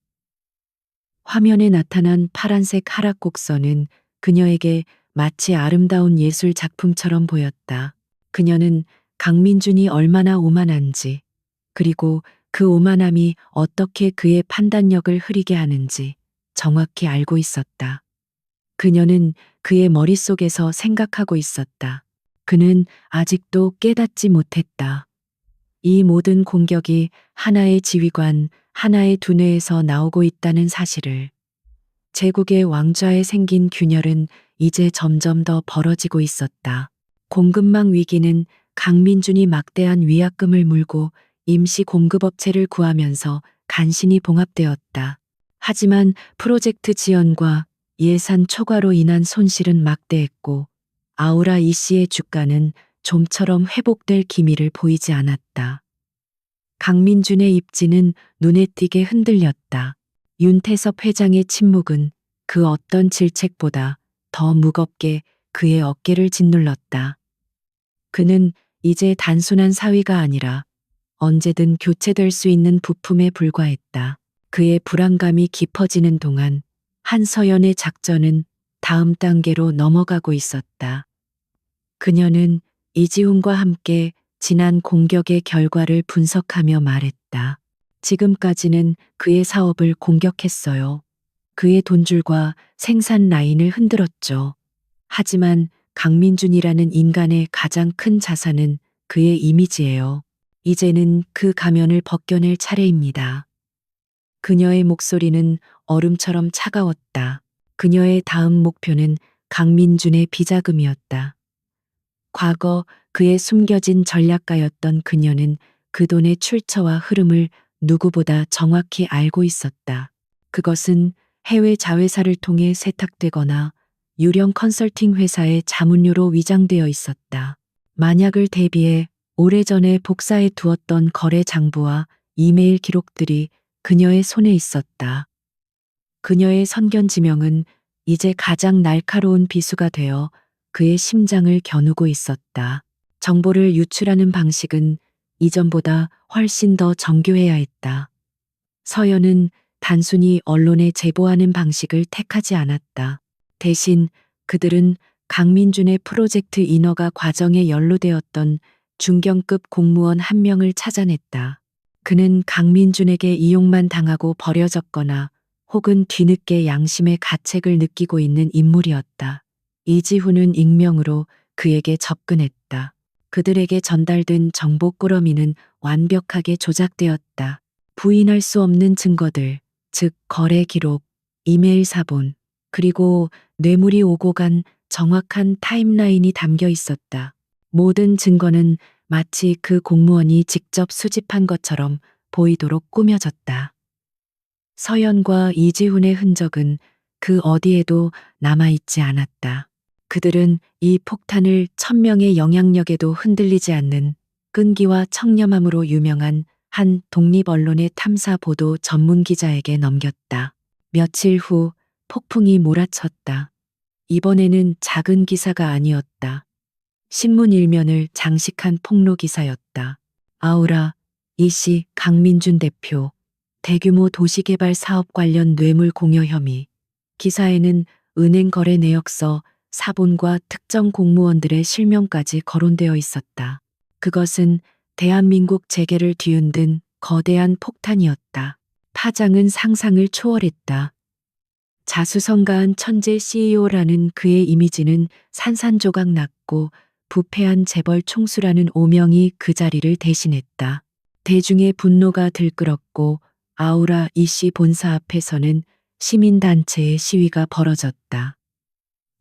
화면에 나타난 파란색 하락 곡선은 그녀에게 마치 아름다운 예술 작품처럼 보였다. 그녀는 강민준이 얼마나 오만한지, 그리고 그 오만함이 어떻게 그의 판단력을 흐리게 하는지 정확히 알고 있었다. 그녀는 그의 머릿속에서 생각하고 있었다. 그는 아직도 깨닫지 못했다. 이 모든 공격이 하나의 지휘관, 하나의 두뇌에서 나오고 있다는 사실을. 제국의 왕좌에 생긴 균열은 이제 점점 더 벌어지고 있었다. 공급망 위기는 강민준이 막대한 위약금을 물고 임시 공급업체를 구하면서 간신히 봉합되었다. 하지만 프로젝트 지연과 예산 초과로 인한 손실은 막대했고 아우라 이씨의 주가는 좀처럼 회복될 기미를 보이지 않았다. 강민준의 입지는 눈에 띄게 흔들렸다. 윤태섭 회장의 침묵은 그 어떤 질책보다 더 무겁게 그의 어깨를 짓눌렀다. 그는 이제 단순한 사위가 아니라 언제든 교체될 수 있는 부품에 불과했다. 그의 불안감이 깊어지는 동안 한서연의 작전은 다음 단계로 넘어가고 있었다. 그녀는 이지훈과 함께 지난 공격의 결과를 분석하며 말했다. 지금까지는 그의 사업을 공격했어요. 그의 돈줄과 생산 라인을 흔들었죠. 하지만 강민준이라는 인간의 가장 큰 자산은 그의 이미지예요. 이제는 그 가면을 벗겨낼 차례입니다. 그녀의 목소리는 얼음처럼 차가웠다. 그녀의 다음 목표는 강민준의 비자금이었다. 과거 그의 숨겨진 전략가였던 그녀는 그 돈의 출처와 흐름을 누구보다 정확히 알고 있었다. 그것은 해외 자회사를 통해 세탁되거나 유령 컨설팅 회사의 자문료로 위장되어 있었다. 만약을 대비해 오래전에 복사해 두었던 거래 장부와 이메일 기록들이 그녀의 손에 있었다. 그녀의 선견지명은 이제 가장 날카로운 비수가 되어 그의 심장을 겨누고 있었다. 정보를 유출하는 방식은 이전보다 훨씬 더 정교해야 했다. 서연은 단순히 언론에 제보하는 방식을 택하지 않았다. 대신 그들은 강민준의 프로젝트 인허가 과정에 연루되었던 중견급 공무원 한 명을 찾아냈다. 그는 강민준에게 이용만 당하고 버려졌거나 혹은 뒤늦게 양심의 가책을 느끼고 있는 인물이었다. 이지훈은 익명으로 그에게 접근했다. 그들에게 전달된 정보 꾸러미는 완벽하게 조작되었다. 부인할 수 없는 증거들, 즉 거래 기록, 이메일 사본, 그리고 뇌물이 오고 간 정확한 타임라인이 담겨 있었다. 모든 증거는 마치 그 공무원이 직접 수집한 것처럼 보이도록 꾸며졌다. 서연과 이지훈의 흔적은 그 어디에도 남아있지 않았다. 그들은 이 폭탄을 1000명의 영향력에도 흔들리지 않는 끈기와 청렴함으로 유명한 한 독립언론의 탐사 보도 전문 기자에게 넘겼다. 며칠 후 폭풍이 몰아쳤다. 이번에는 작은 기사가 아니었다. 신문 일면을 장식한 폭로 기사였다. 아우라, 이씨 강민준 대표, 대규모 도시개발 사업 관련 뇌물 공여 혐의. 기사에는 은행 거래 내역서, 사본과 특정 공무원들의 실명까지 거론되어 있었다. 그것은 대한민국 재계를 뒤흔든 거대한 폭탄이었다. 파장은 상상을 초월했다. 자수성가한 천재 CEO라는 그의 이미지는 산산조각 났고 부패한 재벌 총수라는 오명이 그 자리를 대신했다. 대중의 분노가 들끓었고 아우라 이씨 본사 앞에서는 시민단체의 시위가 벌어졌다.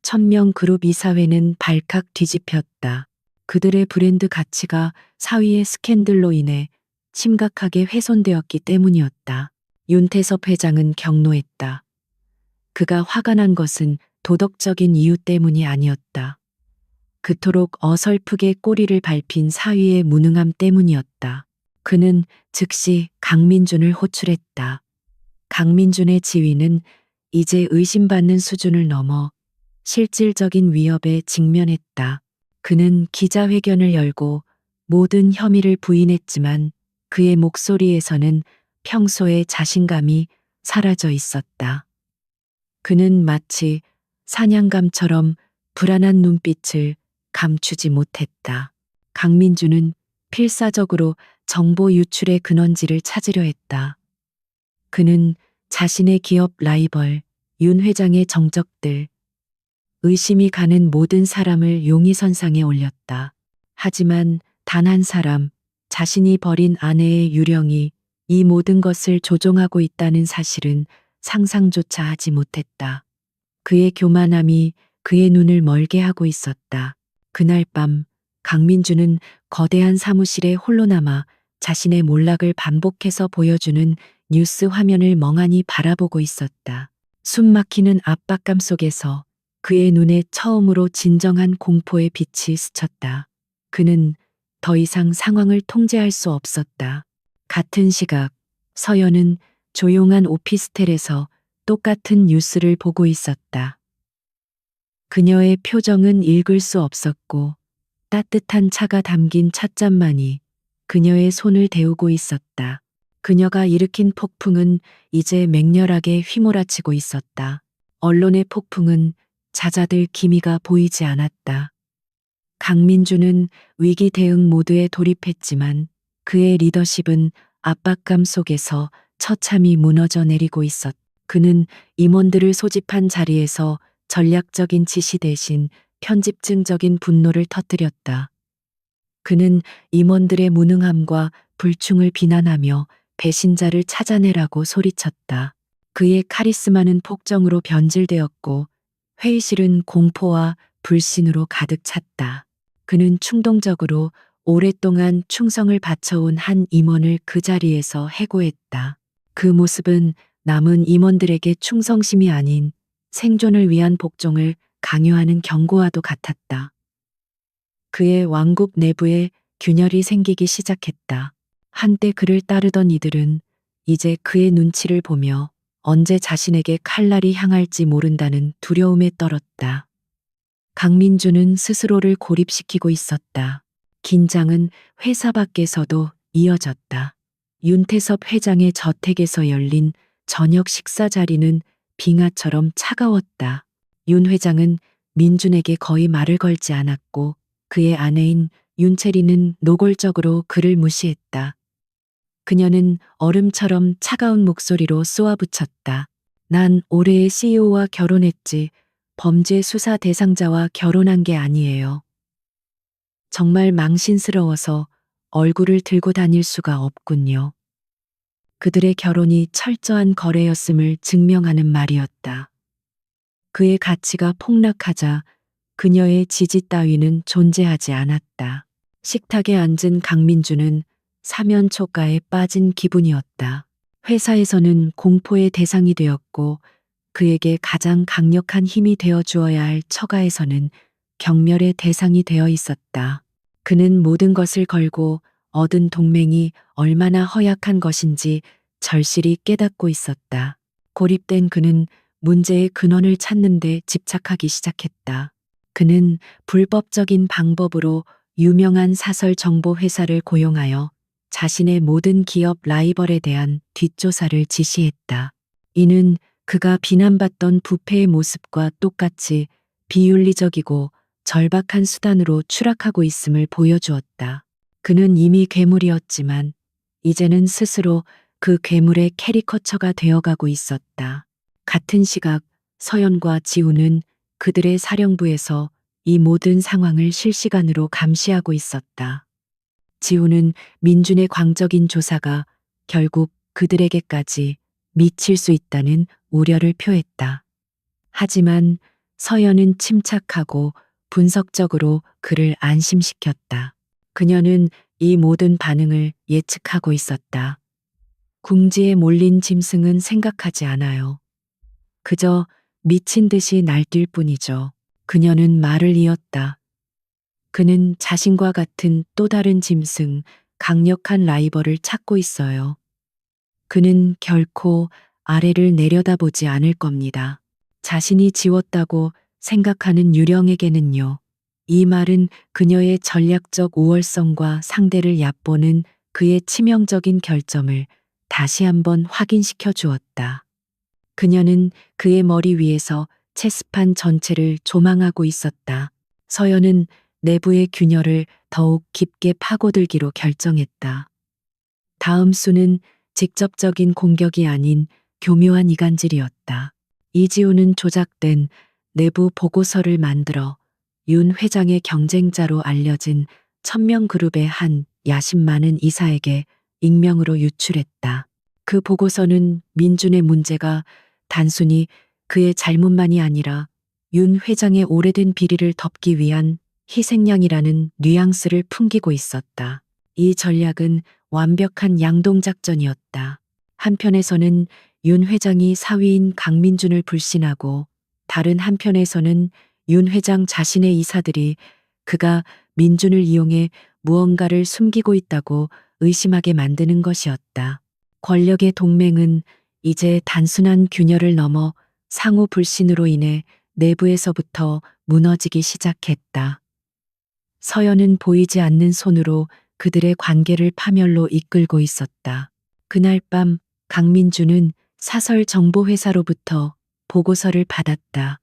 1000명 그룹 이사회는 발칵 뒤집혔다. 그들의 브랜드 가치가 사위의 스캔들로 인해 심각하게 훼손되었기 때문이었다. 윤태섭 회장은 경로했다. 그가 화가 난 것은 도덕적인 이유 때문이 아니었다. 그토록 어설프게 꼬리를 밟힌 사위의 무능함 때문이었다. 그는 즉시 강민준을 호출했다. 강민준의 지위는 이제 의심받는 수준을 넘어 실질적인 위협에 직면했다. 그는 기자회견을 열고 모든 혐의를 부인했지만 그의 목소리에서는 평소의 자신감이 사라져 있었다. 그는 마치 사냥감처럼 불안한 눈빛을 감추지 못했다. 강민주는 필사적으로 정보 유출의 근원지를 찾으려 했다. 그는 자신의 기업 라이벌 윤 회장의 정적들, 의심이 가는 모든 사람을 용의선상에 올렸다. 하지만 단 한 사람, 자신이 버린 아내의 유령이 이 모든 것을 조종하고 있다는 사실은 상상조차 하지 못했다. 그의 교만함이 그의 눈을 멀게 하고 있었다. 그날 밤 강민주는 거대한 사무실에 홀로 남아 자신의 몰락을 반복해서 보여주는 뉴스 화면을 멍하니 바라보고 있었다. 숨 막히는 압박감 속에서 그의 눈에 처음으로 진정한 공포의 빛이 스쳤다. 그는 더 이상 상황을 통제할 수 없었다. 같은 시각 서연은 조용한 오피스텔에서 똑같은 뉴스를 보고 있었다. 그녀의 표정은 읽을 수 없었고 따뜻한 차가 담긴 찻잔만이 그녀의 손을 데우고 있었다. 그녀가 일으킨 폭풍은 이제 맹렬하게 휘몰아치고 있었다. 언론의 폭풍은 잦아들 기미가 보이지 않았다. 강민주는 위기 대응 모드에 돌입했지만 그의 리더십은 압박감 속에서 처참히 무너져 내리고 있었다. 그는 임원들을 소집한 자리에서 전략적인 지시 대신 편집증적인 분노를 터뜨렸다. 그는 임원들의 무능함과 불충을 비난하며 배신자를 찾아내라고 소리쳤다. 그의 카리스마는 폭정으로 변질되었고 회의실은 공포와 불신으로 가득 찼다. 그는 충동적으로 오랫동안 충성을 바쳐온 한 임원을 그 자리에서 해고했다. 그 모습은 남은 임원들에게 충성심이 아닌 생존을 위한 복종을 강요하는 경고와도 같았다. 그의 왕국 내부에 균열이 생기기 시작했다. 한때 그를 따르던 이들은 이제 그의 눈치를 보며 언제 자신에게 칼날이 향할지 모른다는 두려움에 떨었다. 강민주는 스스로를 고립시키고 있었다. 긴장은 회사 밖에서도 이어졌다. 윤태섭 회장의 저택에서 열린 저녁 식사 자리는 빙하처럼 차가웠다. 윤 회장은 민준에게 거의 말을 걸지 않았고 그의 아내인 윤채리는 노골적으로 그를 무시했다. 그녀는 얼음처럼 차가운 목소리로 쏘아붙였다. 난 올해의 CEO와 결혼했지 범죄 수사 대상자와 결혼한 게 아니에요. 정말 망신스러워서 얼굴을 들고 다닐 수가 없군요. 그들의 결혼이 철저한 거래였음을 증명하는 말이었다. 그의 가치가 폭락하자 그녀의 지지 따위는 존재하지 않았다. 식탁에 앉은 강민주는 사면초가에 빠진 기분이었다. 회사에서는 공포의 대상이 되었고 그에게 가장 강력한 힘이 되어 주어야 할 처가에서는 경멸의 대상이 되어 있었다. 그는 모든 것을 걸고 얻은 동맹이 얼마나 허약한 것인지 절실히 깨닫고 있었다. 고립된 그는 문제의 근원을 찾는 데 집착하기 시작했다. 그는 불법적인 방법으로 유명한 사설 정보 회사를 고용하여 자신의 모든 기업 라이벌에 대한 뒷조사를 지시했다. 이는 그가 비난받던 부패의 모습과 똑같이 비윤리적이고 절박한 수단으로 추락하고 있음을 보여주었다. 그는 이미 괴물이었지만 이제는 스스로 그 괴물의 캐리커처가 되어가고 있었다. 같은 시각 서연과 지우는 그들의 사령부에서 이 모든 상황을 실시간으로 감시하고 있었다. 지우는 민준의 광적인 조사가 결국 그들에게까지 미칠 수 있다는 우려를 표했다. 하지만 서연은 침착하고 분석적으로 그를 안심시켰다. 그녀는 이 모든 반응을 예측하고 있었다. 궁지에 몰린 짐승은 생각하지 않아요. 그저 미친 듯이 날뛸 뿐이죠. 그녀는 말을 이었다. 그는 자신과 같은 또 다른 짐승, 강력한 라이벌을 찾고 있어요. 그는 결코 아래를 내려다보지 않을 겁니다. 자신이 지웠다고 생각하는 유령에게는요. 이 말은 그녀의 전략적 우월성과 상대를 얕보는 그의 치명적인 결점을 다시 한번 확인시켜 주었다. 그녀는 그의 머리 위에서 체스판 전체를 조망하고 있었다. 서연은 내부의 균열을 더욱 깊게 파고들기로 결정했다. 다음 수는 직접적인 공격이 아닌 교묘한 이간질이었다. 이지우는 조작된 내부 보고서를 만들어 윤 회장의 경쟁자로 알려진 천명그룹의 한 야심 많은 이사에게 익명으로 유출했다. 그 보고서는 민준의 문제가 단순히 그의 잘못만이 아니라 윤 회장의 오래된 비리를 덮기 위한 희생양이라는 뉘앙스를 풍기고 있었다. 이 전략은 완벽한 양동작전이었다. 한편에서는 윤 회장이 사위인 강민준을 불신하고 다른 한편에서는 윤 회장 자신의 이사들이 그가 민준을 이용해 무언가를 숨기고 있다고 의심하게 만드는 것이었다. 권력의 동맹은 이제 단순한 균열을 넘어 상호 불신으로 인해 내부에서부터 무너지기 시작했다. 서연은 보이지 않는 손으로 그들의 관계를 파멸로 이끌고 있었다. 그날 밤 강민주는 사설 정보회사로부터 보고서를 받았다.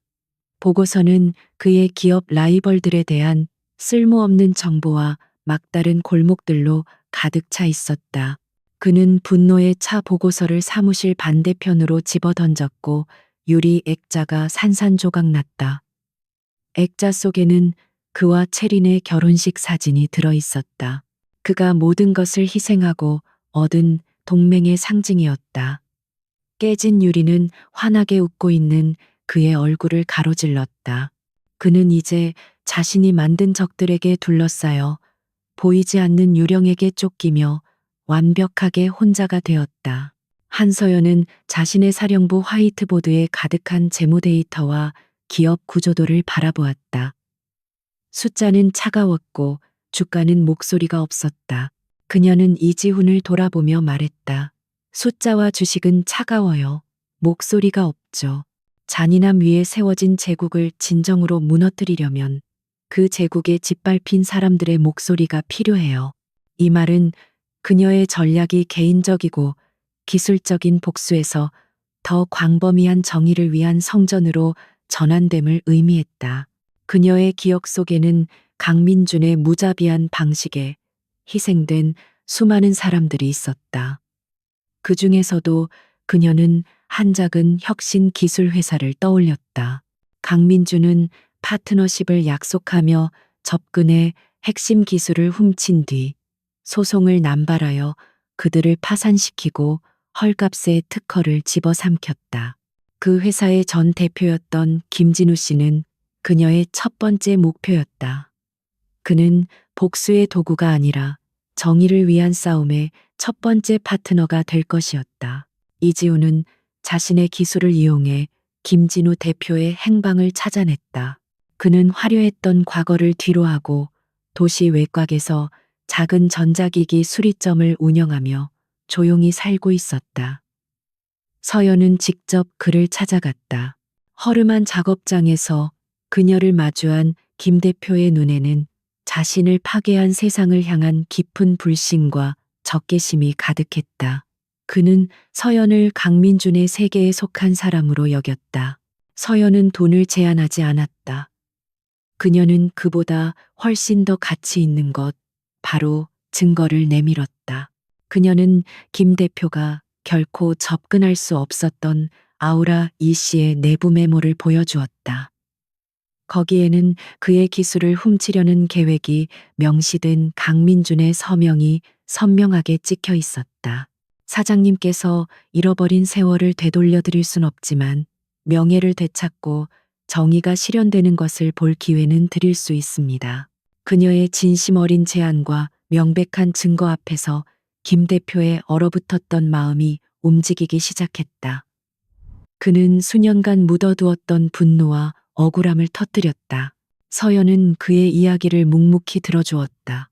보고서는 그의 기업 라이벌들에 대한 쓸모없는 정보와 막다른 골목들로 가득 차 있었다. 그는 분노에 차 보고서를 사무실 반대편으로 집어던졌고 유리 액자가 산산조각 났다. 액자 속에는 그와 채린의 결혼식 사진이 들어 있었다. 그가 모든 것을 희생하고 얻은 동맹의 상징이었다. 깨진 유리는 환하게 웃고 있는 그의 얼굴을 가로질렀다. 그는 이제 자신이 만든 적들에게 둘러싸여 보이지 않는 유령에게 쫓기며 완벽하게 혼자가 되었다. 한서연은 자신의 사령부 화이트보드에 가득한 재무 데이터와 기업 구조도를 바라보았다. 숫자는 차가웠고 주가는 목소리가 없었다. 그녀는 이지훈을 돌아보며 말했다. 숫자와 주식은 차가워요. 목소리가 없죠. 잔인함 위에 세워진 제국을 진정으로 무너뜨리려면 그 제국에 짓밟힌 사람들의 목소리가 필요해요. 이 말은 그녀의 전략이 개인적이고 기술적인 복수에서 더 광범위한 정의를 위한 성전으로 전환됨을 의미했다. 그녀의 기억 속에는 강민준의 무자비한 방식에 희생된 수많은 사람들이 있었다. 그 중에서도 그녀는 한 작은 혁신 기술 회사를 떠올렸다. 강민준은 파트너십을 약속하며 접근해 핵심 기술을 훔친 뒤 소송을 남발하여 그들을 파산시키고 헐값의 특허를 집어삼켰다. 그 회사의 전 대표였던 김진우 씨는 그녀의 첫 번째 목표였다. 그는 복수의 도구가 아니라 정의를 위한 싸움의 첫 번째 파트너가 될 것이었다. 이지우는 자신의 기술을 이용해 김진우 대표의 행방을 찾아냈다. 그는 화려했던 과거를 뒤로하고 도시 외곽에서 작은 전자기기 수리점을 운영하며 조용히 살고 있었다. 서연은 직접 그를 찾아갔다. 허름한 작업장에서 그녀를 마주한 김 대표의 눈에는 자신을 파괴한 세상을 향한 깊은 불신과 적개심이 가득했다. 그는 서연을 강민준의 세계에 속한 사람으로 여겼다. 서연은 돈을 제한하지 않았다. 그녀는 그보다 훨씬 더 가치 있는 것, 바로 증거를 내밀었다. 그녀는 김 대표가 결코 접근할 수 없었던 아우라 이 씨의 내부 메모를 보여주었다. 거기에는 그의 기술을 훔치려는 계획이 명시된 강민준의 서명이 선명하게 찍혀 있었다. 사장님께서 잃어버린 세월을 되돌려드릴 순 없지만 명예를 되찾고 정의가 실현되는 것을 볼 기회는 드릴 수 있습니다. 그녀의 진심 어린 제안과 명백한 증거 앞에서 김 대표의 얼어붙었던 마음이 움직이기 시작했다. 그는 수년간 묻어두었던 분노와 억울함을 터뜨렸다. 서연은 그의 이야기를 묵묵히 들어주었다.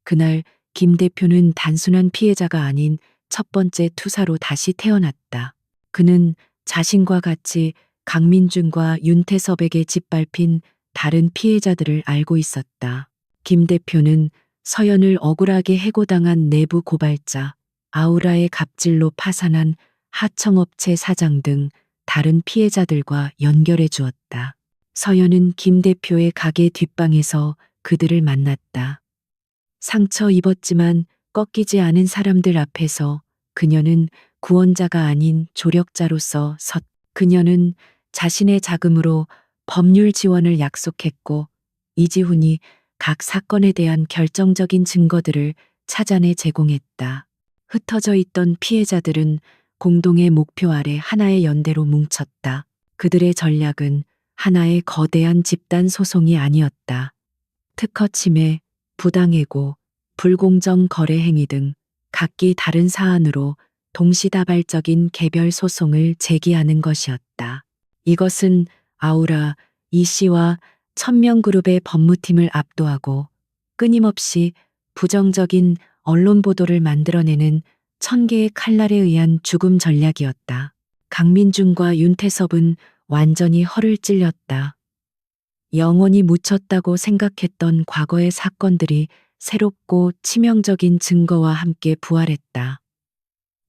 그날 김 대표는 단순한 피해자가 아닌 첫 번째 투사로 다시 태어났다. 그는 자신과 같이 강민준과 윤태섭에게 짓밟힌 다른 피해자들을 알고 있었다. 김 대표는 서연을 억울하게 해고당한 내부 고발자, 아우라의 갑질로 파산한 하청업체 사장 등 다른 피해자들과 연결해 주었다. 서연은 김 대표의 가게 뒷방에서 그들을 만났다. 상처 입었지만 꺾이지 않은 사람들 앞에서 그녀는 구원자가 아닌 조력자로서 그녀는 자신의 자금으로 법률 지원을 약속했고 이지훈이 각 사건에 대한 결정적인 증거들을 찾아내 제공했다. 흩어져 있던 피해자들은 공동의 목표 아래 하나의 연대로 뭉쳤다. 그들의 전략은 하나의 거대한 집단 소송이 아니었다. 특허 침해, 부당해고, 불공정 거래 행위 등 각기 다른 사안으로 동시다발적인 개별 소송을 제기하는 것이었다. 이것은 아우라, 이 씨와 천명그룹의 법무팀을 압도하고 끊임없이 부정적인 언론 보도를 만들어내는 천개의 칼날에 의한 죽음 전략이었다. 강민준과 윤태섭은 완전히 허를 찔렸다. 영원히 묻혔다고 생각했던 과거의 사건들이 새롭고 치명적인 증거와 함께 부활했다.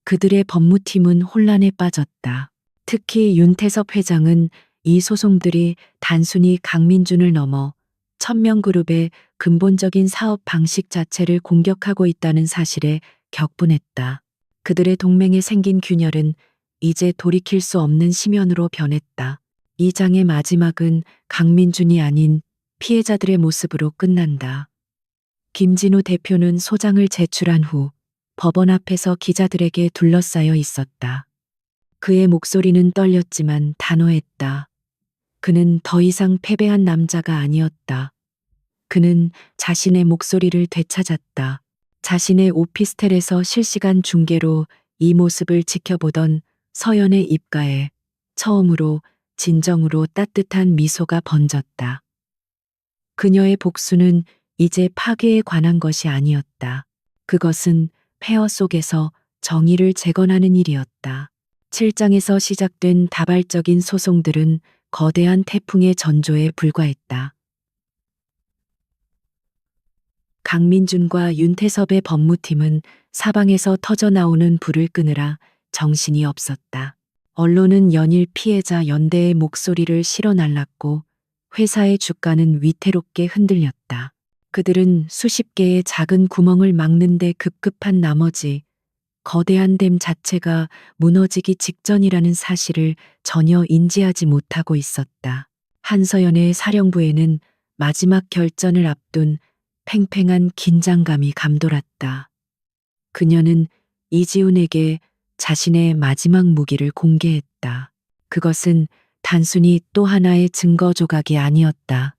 그들의 법무팀은 혼란에 빠졌다. 특히 윤태섭 회장은 이 소송들이 단순히 강민준을 넘어 천명그룹의 근본적인 사업 방식 자체를 공격하고 있다는 사실에 격분했다. 그들의 동맹에 생긴 균열은 이제 돌이킬 수 없는 심연으로 변했다. 이 장의 마지막은 강민준이 아닌 피해자들의 모습으로 끝난다. 김진우 대표는 소장을 제출한 후 법원 앞에서 기자들에게 둘러싸여 있었다. 그의 목소리는 떨렸지만 단호했다. 그는 더 이상 패배한 남자가 아니었다. 그는 자신의 목소리를 되찾았다. 자신의 오피스텔에서 실시간 중계로 이 모습을 지켜보던 서연의 입가에 처음으로 진정으로 따뜻한 미소가 번졌다. 그녀의 복수는 이제 파괴에 관한 것이 아니었다. 그것은 폐허 속에서 정의를 재건하는 일이었다. 7장에서 시작된 다발적인 소송들은 거대한 태풍의 전조에 불과했다. 강민준과 윤태섭의 법무팀은 사방에서 터져나오는 불을 끄느라 정신이 없었다. 언론은 연일 피해자 연대의 목소리를 실어날랐고 회사의 주가는 위태롭게 흔들렸다. 그들은 수십 개의 작은 구멍을 막는데 급급한 나머지 거대한 댐 자체가 무너지기 직전이라는 사실을 전혀 인지하지 못하고 있었다. 한서연의 사령부에는 마지막 결전을 앞둔 팽팽한 긴장감이 감돌았다. 그녀는 이지훈에게 자신의 마지막 무기를 공개했다. 그것은 단순히 또 하나의 증거 조각이 아니었다.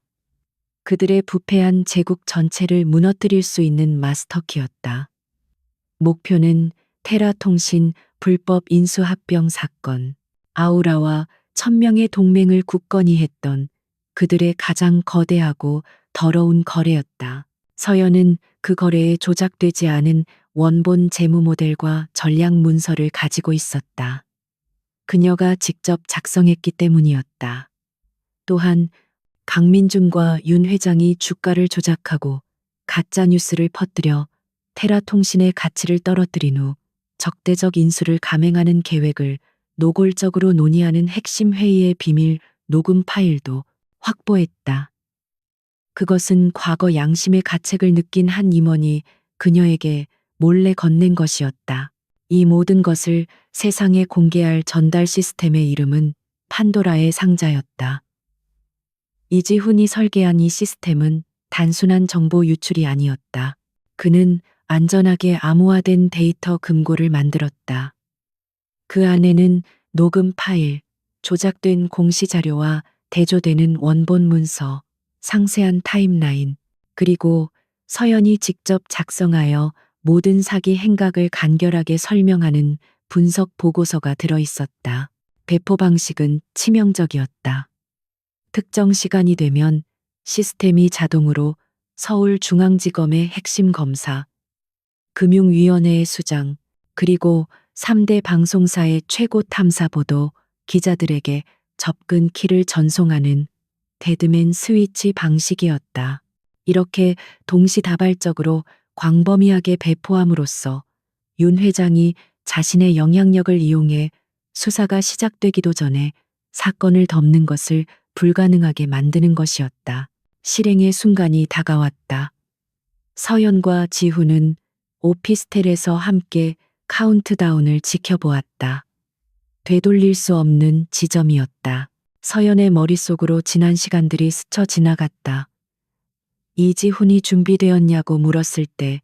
그들의 부패한 제국 전체를 무너뜨릴 수 있는 마스터키였다. 목표는 테라통신 불법 인수합병 사건, 아우라와 천명의 동맹을 굳건히 했던 그들의 가장 거대하고 더러운 거래였다. 서연은 그 거래에 조작되지 않은 원본 재무 모델과 전략 문서를 가지고 있었다. 그녀가 직접 작성했기 때문이었다. 또한 강민준과 윤 회장이 주가를 조작하고 가짜 뉴스를 퍼뜨려 테라통신의 가치를 떨어뜨린 후 적대적 인수를 감행하는 계획을 노골적으로 논의하는 핵심 회의의 비밀 녹음 파일도 확보했다. 그것은 과거 양심의 가책을 느낀 한 임원이 그녀에게 몰래 건넨 것이었다. 이 모든 것을 세상에 공개할 전달 시스템의 이름은 판도라의 상자였다. 이지훈이 설계한 이 시스템은 단순한 정보 유출이 아니었다. 그는 안전하게 암호화된 데이터 금고를 만들었다. 그 안에는 녹음 파일, 조작된 공시자료와 대조되는 원본 문서, 상세한 타임라인, 그리고 서연이 직접 작성하여 모든 사기 행각을 간결하게 설명하는 분석 보고서가 들어 있었다. 배포 방식은 치명적이었다. 특정 시간이 되면 시스템이 자동으로 서울중앙지검의 핵심 검사, 금융위원회의 수장, 그리고 3대 방송사의 최고 탐사 보도 기자들에게 접근 키를 전송하는 데드맨 스위치 방식이었다. 이렇게 동시다발적으로 광범위하게 배포함으로써 윤 회장이 자신의 영향력을 이용해 수사가 시작되기도 전에 사건을 덮는 것을 불가능하게 만드는 것이었다. 실행의 순간이 다가왔다. 서연과 지훈은 오피스텔에서 함께 카운트다운을 지켜보았다. 되돌릴 수 없는 지점이었다. 서연의 머릿속으로 지난 시간들이 스쳐 지나갔다. 이지훈이 준비되었냐고 물었을 때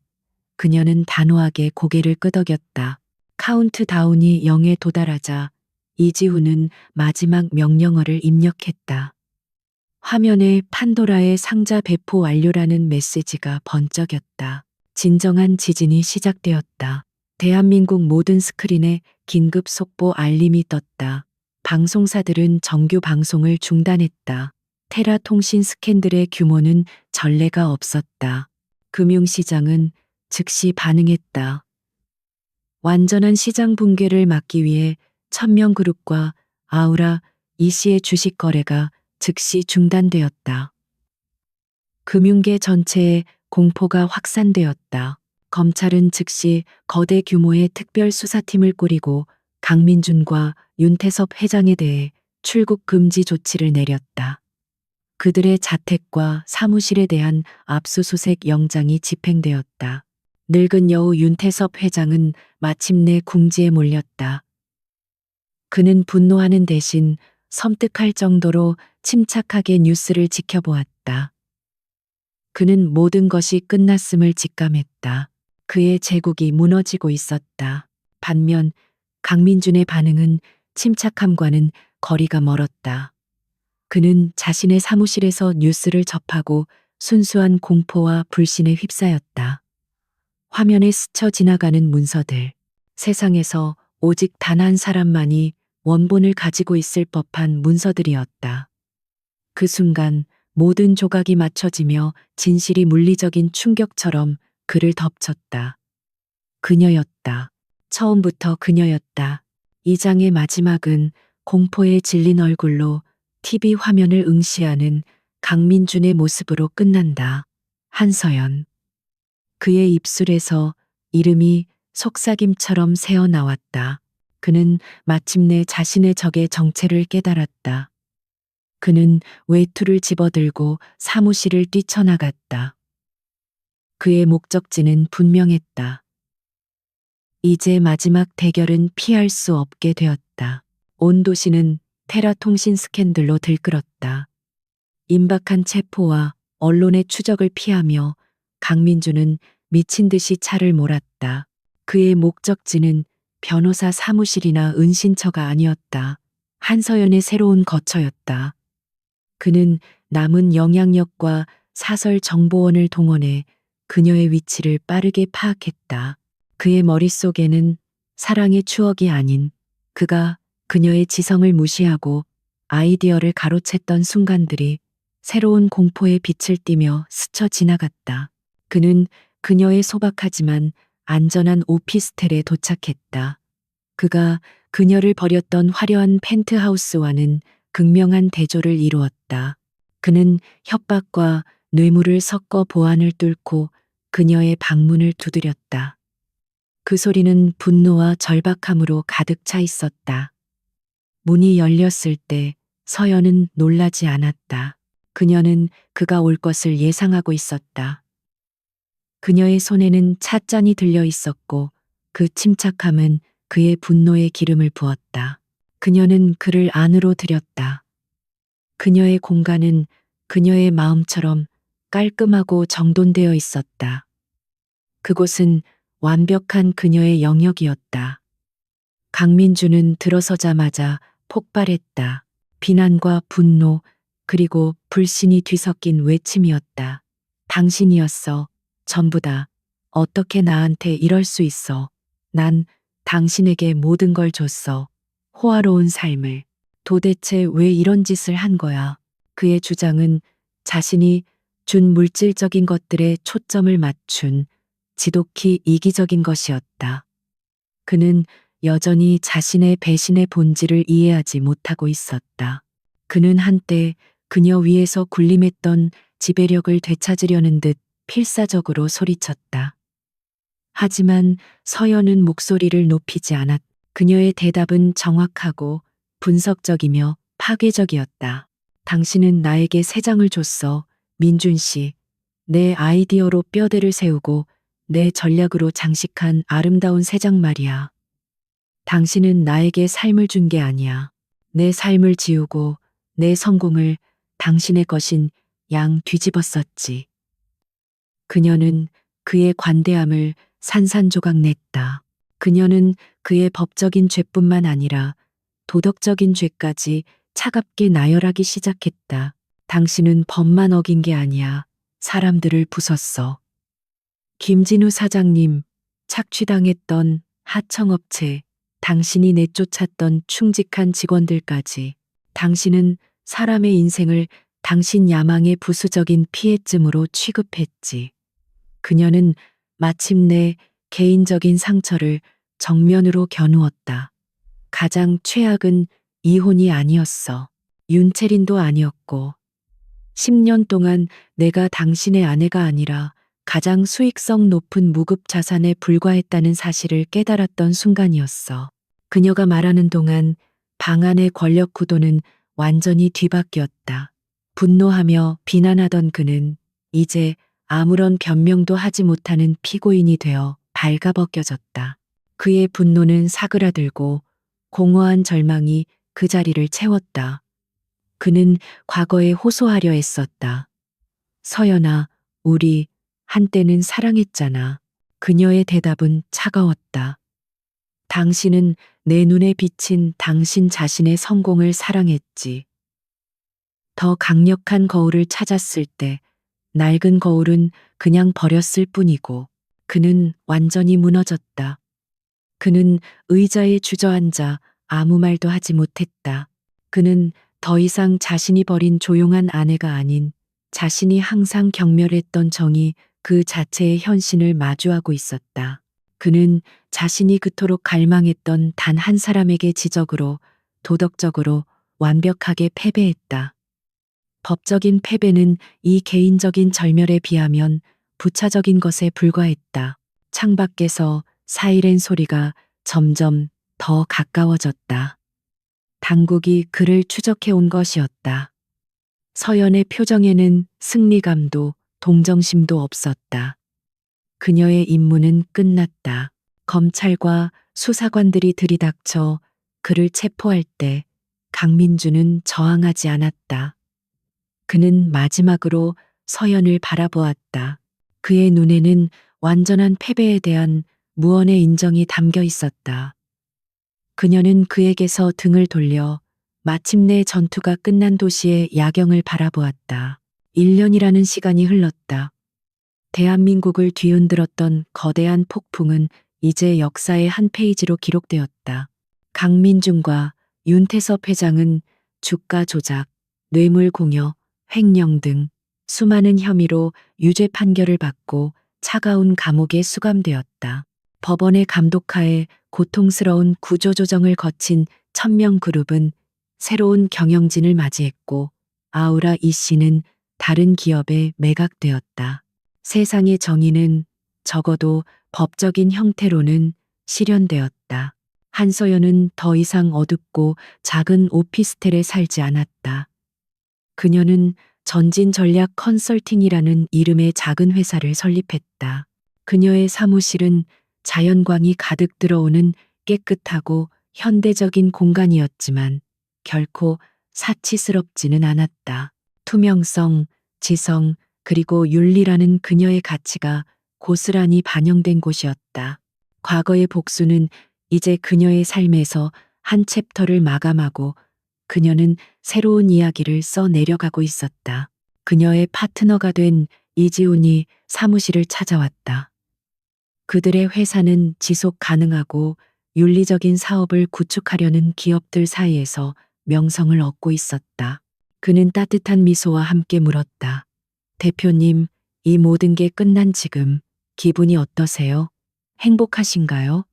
그녀는 단호하게 고개를 끄덕였다. 카운트다운이 0에 도달하자 이지훈은 마지막 명령어를 입력했다. 화면에 판도라의 상자 배포 완료라는 메시지가 번쩍였다. 진정한 지진이 시작되었다. 대한민국 모든 스크린에 긴급 속보 알림이 떴다. 방송사들은 정규 방송을 중단했다. 테라 통신 스캔들의 규모는 전례가 없었다. 금융시장은 즉시 반응했다. 완전한 시장 붕괴를 막기 위해 천명그룹과 아우라 이씨의 주식 거래가 즉시 중단되었다. 금융계 전체에 공포가 확산되었다. 검찰은 즉시 거대 규모의 특별수사팀을 꾸리고 강민준과 윤태섭 회장에 대해 출국 금지 조치를 내렸다. 그들의 자택과 사무실에 대한 압수수색 영장이 집행되었다. 늙은 여우 윤태섭 회장은 마침내 궁지에 몰렸다. 그는 분노하는 대신 섬뜩할 정도로 침착하게 뉴스를 지켜보았다. 그는 모든 것이 끝났음을 직감했다. 그의 제국이 무너지고 있었다. 반면 강민준의 반응은 침착함과는 거리가 멀었다. 그는 자신의 사무실에서 뉴스를 접하고 순수한 공포와 불신에 휩싸였다. 화면에 스쳐 지나가는 문서들. 세상에서 오직 단 한 사람만이 원본을 가지고 있을 법한 문서들이었다. 그 순간 모든 조각이 맞춰지며 진실이 물리적인 충격처럼 그를 덮쳤다. 그녀였다. 처음부터 그녀였다. 이 장의 마지막은 공포에 질린 얼굴로 TV 화면을 응시하는 강민준의 모습으로 끝난다. 한서연. 그의 입술에서 이름이 속삭임처럼 새어나왔다. 그는 마침내 자신의 적의 정체를 깨달았다. 그는 외투를 집어들고 사무실을 뛰쳐나갔다. 그의 목적지는 분명했다. 이제 마지막 대결은 피할 수 없게 되었다. 온 도시는 테라 통신 스캔들로 들끓었다. 임박한 체포와 언론의 추적을 피하며 강민준은 미친 듯이 차를 몰았다. 그의 목적지는 변호사 사무실이나 은신처가 아니었다. 한서연의 새로운 거처였다. 그는 남은 영향력과 사설 정보원을 동원해 그녀의 위치를 빠르게 파악했다. 그의 머릿속에는 사랑의 추억이 아닌 그가 그녀의 지성을 무시하고 아이디어를 가로챘던 순간들이 새로운 공포의 빛을 띠며 스쳐 지나갔다. 그는 그녀의 소박하지만 안전한 오피스텔에 도착했다. 그가 그녀를 버렸던 화려한 펜트하우스와는 극명한 대조를 이루었다. 그는 협박과 뇌물을 섞어 보안을 뚫고 그녀의 방문을 두드렸다. 그 소리는 분노와 절박함으로 가득 차 있었다. 문이 열렸을 때 서연은 놀라지 않았다. 그녀는 그가 올 것을 예상하고 있었다. 그녀의 손에는 찻잔이 들려 있었고 그 침착함은 그의 분노에 기름을 부었다. 그녀는 그를 안으로 들였다. 그녀의 공간은 그녀의 마음처럼 깔끔하고 정돈되어 있었다. 그곳은 완벽한 그녀의 영역이었다. 강민주는 들어서자마자 폭발했다. 비난과 분노 그리고 불신이 뒤섞인 외침이었다. 당신이었어. 전부다. 어떻게 나한테 이럴 수 있어. 난 당신에게 모든 걸 줬어. 호화로운 삶을. 도대체 왜 이런 짓을 한 거야? 그의 주장은 자신이 준 물질적인 것들에 초점을 맞춘 지독히 이기적인 것이었다. 그는 여전히 자신의 배신의 본질을 이해하지 못하고 있었다. 그는 한때 그녀 위에서 군림했던 지배력을 되찾으려는 듯 필사적으로 소리쳤다. 하지만 서연은 목소리를 높이지 않았다. 그녀의 대답은 정확하고 분석적이며 파괴적이었다. 당신은 나에게 세 장을 줬어. 민준 씨. 내 아이디어로 뼈대를 세우고 내 전략으로 장식한 아름다운 세 장 말이야. 당신은 나에게 삶을 준 게 아니야. 내 삶을 지우고 내 성공을 당신의 것인 양 뒤집었었지. 그녀는 그의 관대함을 산산조각 냈다. 그녀는 그의 법적인 죄뿐만 아니라 도덕적인 죄까지 차갑게 나열하기 시작했다. 당신은 법만 어긴 게 아니야. 사람들을 부쉈어. 김진우 사장님, 착취당했던 하청업체, 당신이 내쫓았던 충직한 직원들까지. 당신은 사람의 인생을 당신 야망의 부수적인 피해쯤으로 취급했지. 그녀는 마침내 개인적인 상처를 정면으로 겨누었다. 가장 최악은 이혼이 아니었어. 윤채린도 아니었고. 10년 동안 내가 당신의 아내가 아니라 가장 수익성 높은 무급 자산에 불과했다는 사실을 깨달았던 순간이었어. 그녀가 말하는 동안 방 안의 권력 구도는 완전히 뒤바뀌었다. 분노하며 비난하던 그는 이제 아무런 변명도 하지 못하는 피고인이 되어 발가벗겨졌다. 그의 분노는 사그라들고 공허한 절망이 그 자리를 채웠다. 그는 과거에 호소하려 했었다. 서연아, 우리 한때는 사랑했잖아. 그녀의 대답은 차가웠다. 당신은 내 눈에 비친 당신 자신의 성공을 사랑했지. 더 강력한 거울을 찾았을 때 낡은 거울은 그냥 버렸을 뿐이고 그는 완전히 무너졌다. 그는 의자에 주저앉아 아무 말도 하지 못했다. 그는 더 이상 자신이 버린 조용한 아내가 아닌 자신이 항상 경멸했던 정의 그 자체의 현신을 마주하고 있었다. 그는 자신이 그토록 갈망했던 단 한 사람에게 지적으로 도덕적으로 완벽하게 패배했다. 법적인 패배는 이 개인적인 절멸에 비하면 부차적인 것에 불과했다. 창밖에서 사이렌 소리가 점점 더 가까워졌다. 당국이 그를 추적해 온 것이었다. 서연의 표정에는 승리감도 동정심도 없었다. 그녀의 임무는 끝났다. 검찰과 수사관들이 들이닥쳐 그를 체포할 때 강민주는 저항하지 않았다. 그는 마지막으로 서연을 바라보았다. 그의 눈에는 완전한 패배에 대한 무언의 인정이 담겨 있었다. 그녀는 그에게서 등을 돌려 마침내 전투가 끝난 도시의 야경을 바라보았다. 1년이라는 시간이 흘렀다. 대한민국을 뒤흔들었던 거대한 폭풍은 이제 역사의 한 페이지로 기록되었다. 강민준과 윤태섭 회장은 주가 조작, 뇌물 공여, 횡령 등 수많은 혐의로 유죄 판결을 받고 차가운 감옥에 수감되었다. 법원의 감독하에 고통스러운 구조조정을 거친 천명그룹은 새로운 경영진을 맞이했고 아우라 이 씨는 다른 기업에 매각되었다. 세상의 정의는 적어도 법적인 형태로는 실현되었다. 한서연은 더 이상 어둡고 작은 오피스텔에 살지 않았다. 그녀는 전진 전략 컨설팅이라는 이름의 작은 회사를 설립했다. 그녀의 사무실은 자연광이 가득 들어오는 깨끗하고 현대적인 공간이었지만 결코 사치스럽지는 않았다. 투명성, 지성, 그리고 윤리라는 그녀의 가치가 고스란히 반영된 곳이었다. 과거의 복수는 이제 그녀의 삶에서 한 챕터를 마감하고 그녀는 새로운 이야기를 써 내려가고 있었다. 그녀의 파트너가 된 이지훈이 사무실을 찾아왔다. 그들의 회사는 지속 가능하고 윤리적인 사업을 구축하려는 기업들 사이에서 명성을 얻고 있었다. 그는 따뜻한 미소와 함께 물었다. 대표님, 이 모든 게 끝난 지금 기분이 어떠세요? 행복하신가요?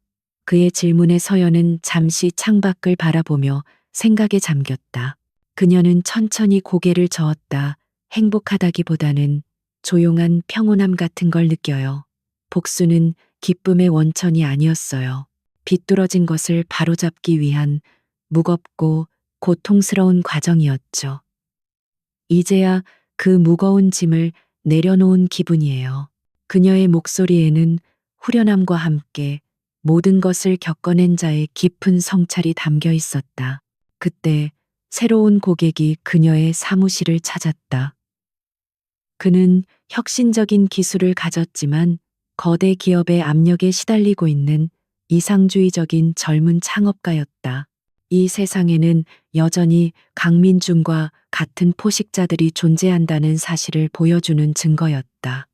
그의 질문에 서연은 잠시 창밖을 바라보며 생각에 잠겼다. 그녀는 천천히 고개를 저었다. 행복하다기보다는 조용한 평온함 같은 걸 느껴요. 복수는 기쁨의 원천이 아니었어요. 비뚤어진 것을 바로잡기 위한 무겁고 고통스러운 과정이었죠. 이제야 그 무거운 짐을 내려놓은 기분이에요. 그녀의 목소리에는 후련함과 함께 모든 것을 겪어낸 자의 깊은 성찰이 담겨 있었다. 그때 새로운 고객이 그녀의 사무실을 찾았다. 그는 혁신적인 기술을 가졌지만 거대 기업의 압력에 시달리고 있는 이상주의적인 젊은 창업가였다. 이 세상에는 여전히 강민준과 같은 포식자들이 존재한다는 사실을 보여주는 증거였다.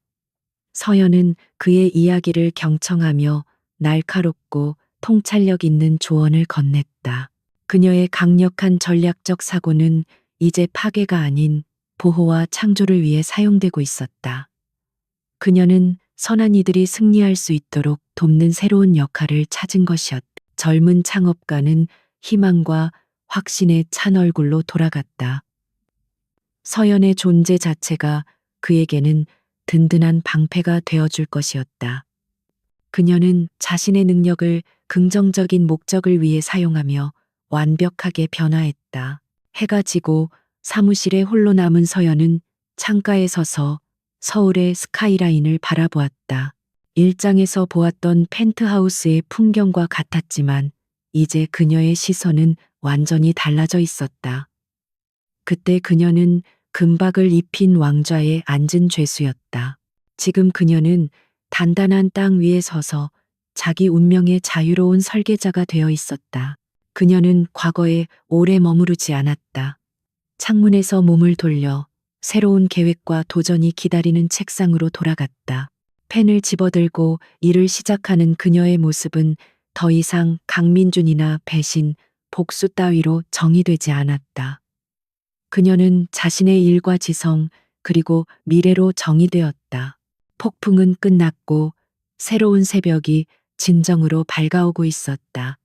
서연은 그의 이야기를 경청하며 날카롭고 통찰력 있는 조언을 건넸다. 그녀의 강력한 전략적 사고는 이제 파괴가 아닌 보호와 창조를 위해 사용되고 있었다. 그녀는 선한 이들이 승리할 수 있도록 돕는 새로운 역할을 찾은 것이었다. 젊은 창업가는 희망과 확신에 찬 얼굴로 돌아갔다. 서연의 존재 자체가 그에게는 든든한 방패가 되어줄 것이었다. 그녀는 자신의 능력을 긍정적인 목적을 위해 사용하며 완벽하게 변화했다. 해가 지고 사무실에 홀로 남은 서연은 창가에 서서 서울의 스카이라인을 바라보았다. 일장에서 보았던 펜트하우스의 풍경과 같았지만 이제 그녀의 시선은 완전히 달라져 있었다. 그때 그녀는 금박을 입힌 왕좌에 앉은 죄수였다. 지금 그녀는 단단한 땅 위에 서서 자기 운명의 자유로운 설계자가 되어 있었다. 그녀는 과거에 오래 머무르지 않았다. 창문에서 몸을 돌려 새로운 계획과 도전이 기다리는 책상으로 돌아갔다. 펜을 집어들고 일을 시작하는 그녀의 모습은 더 이상 강민준이나 배신, 복수 따위로 정의되지 않았다. 그녀는 자신의 일과 지성 그리고 미래로 정의되었다. 폭풍은 끝났고 새로운 새벽이 진정으로 밝아오고 있었다.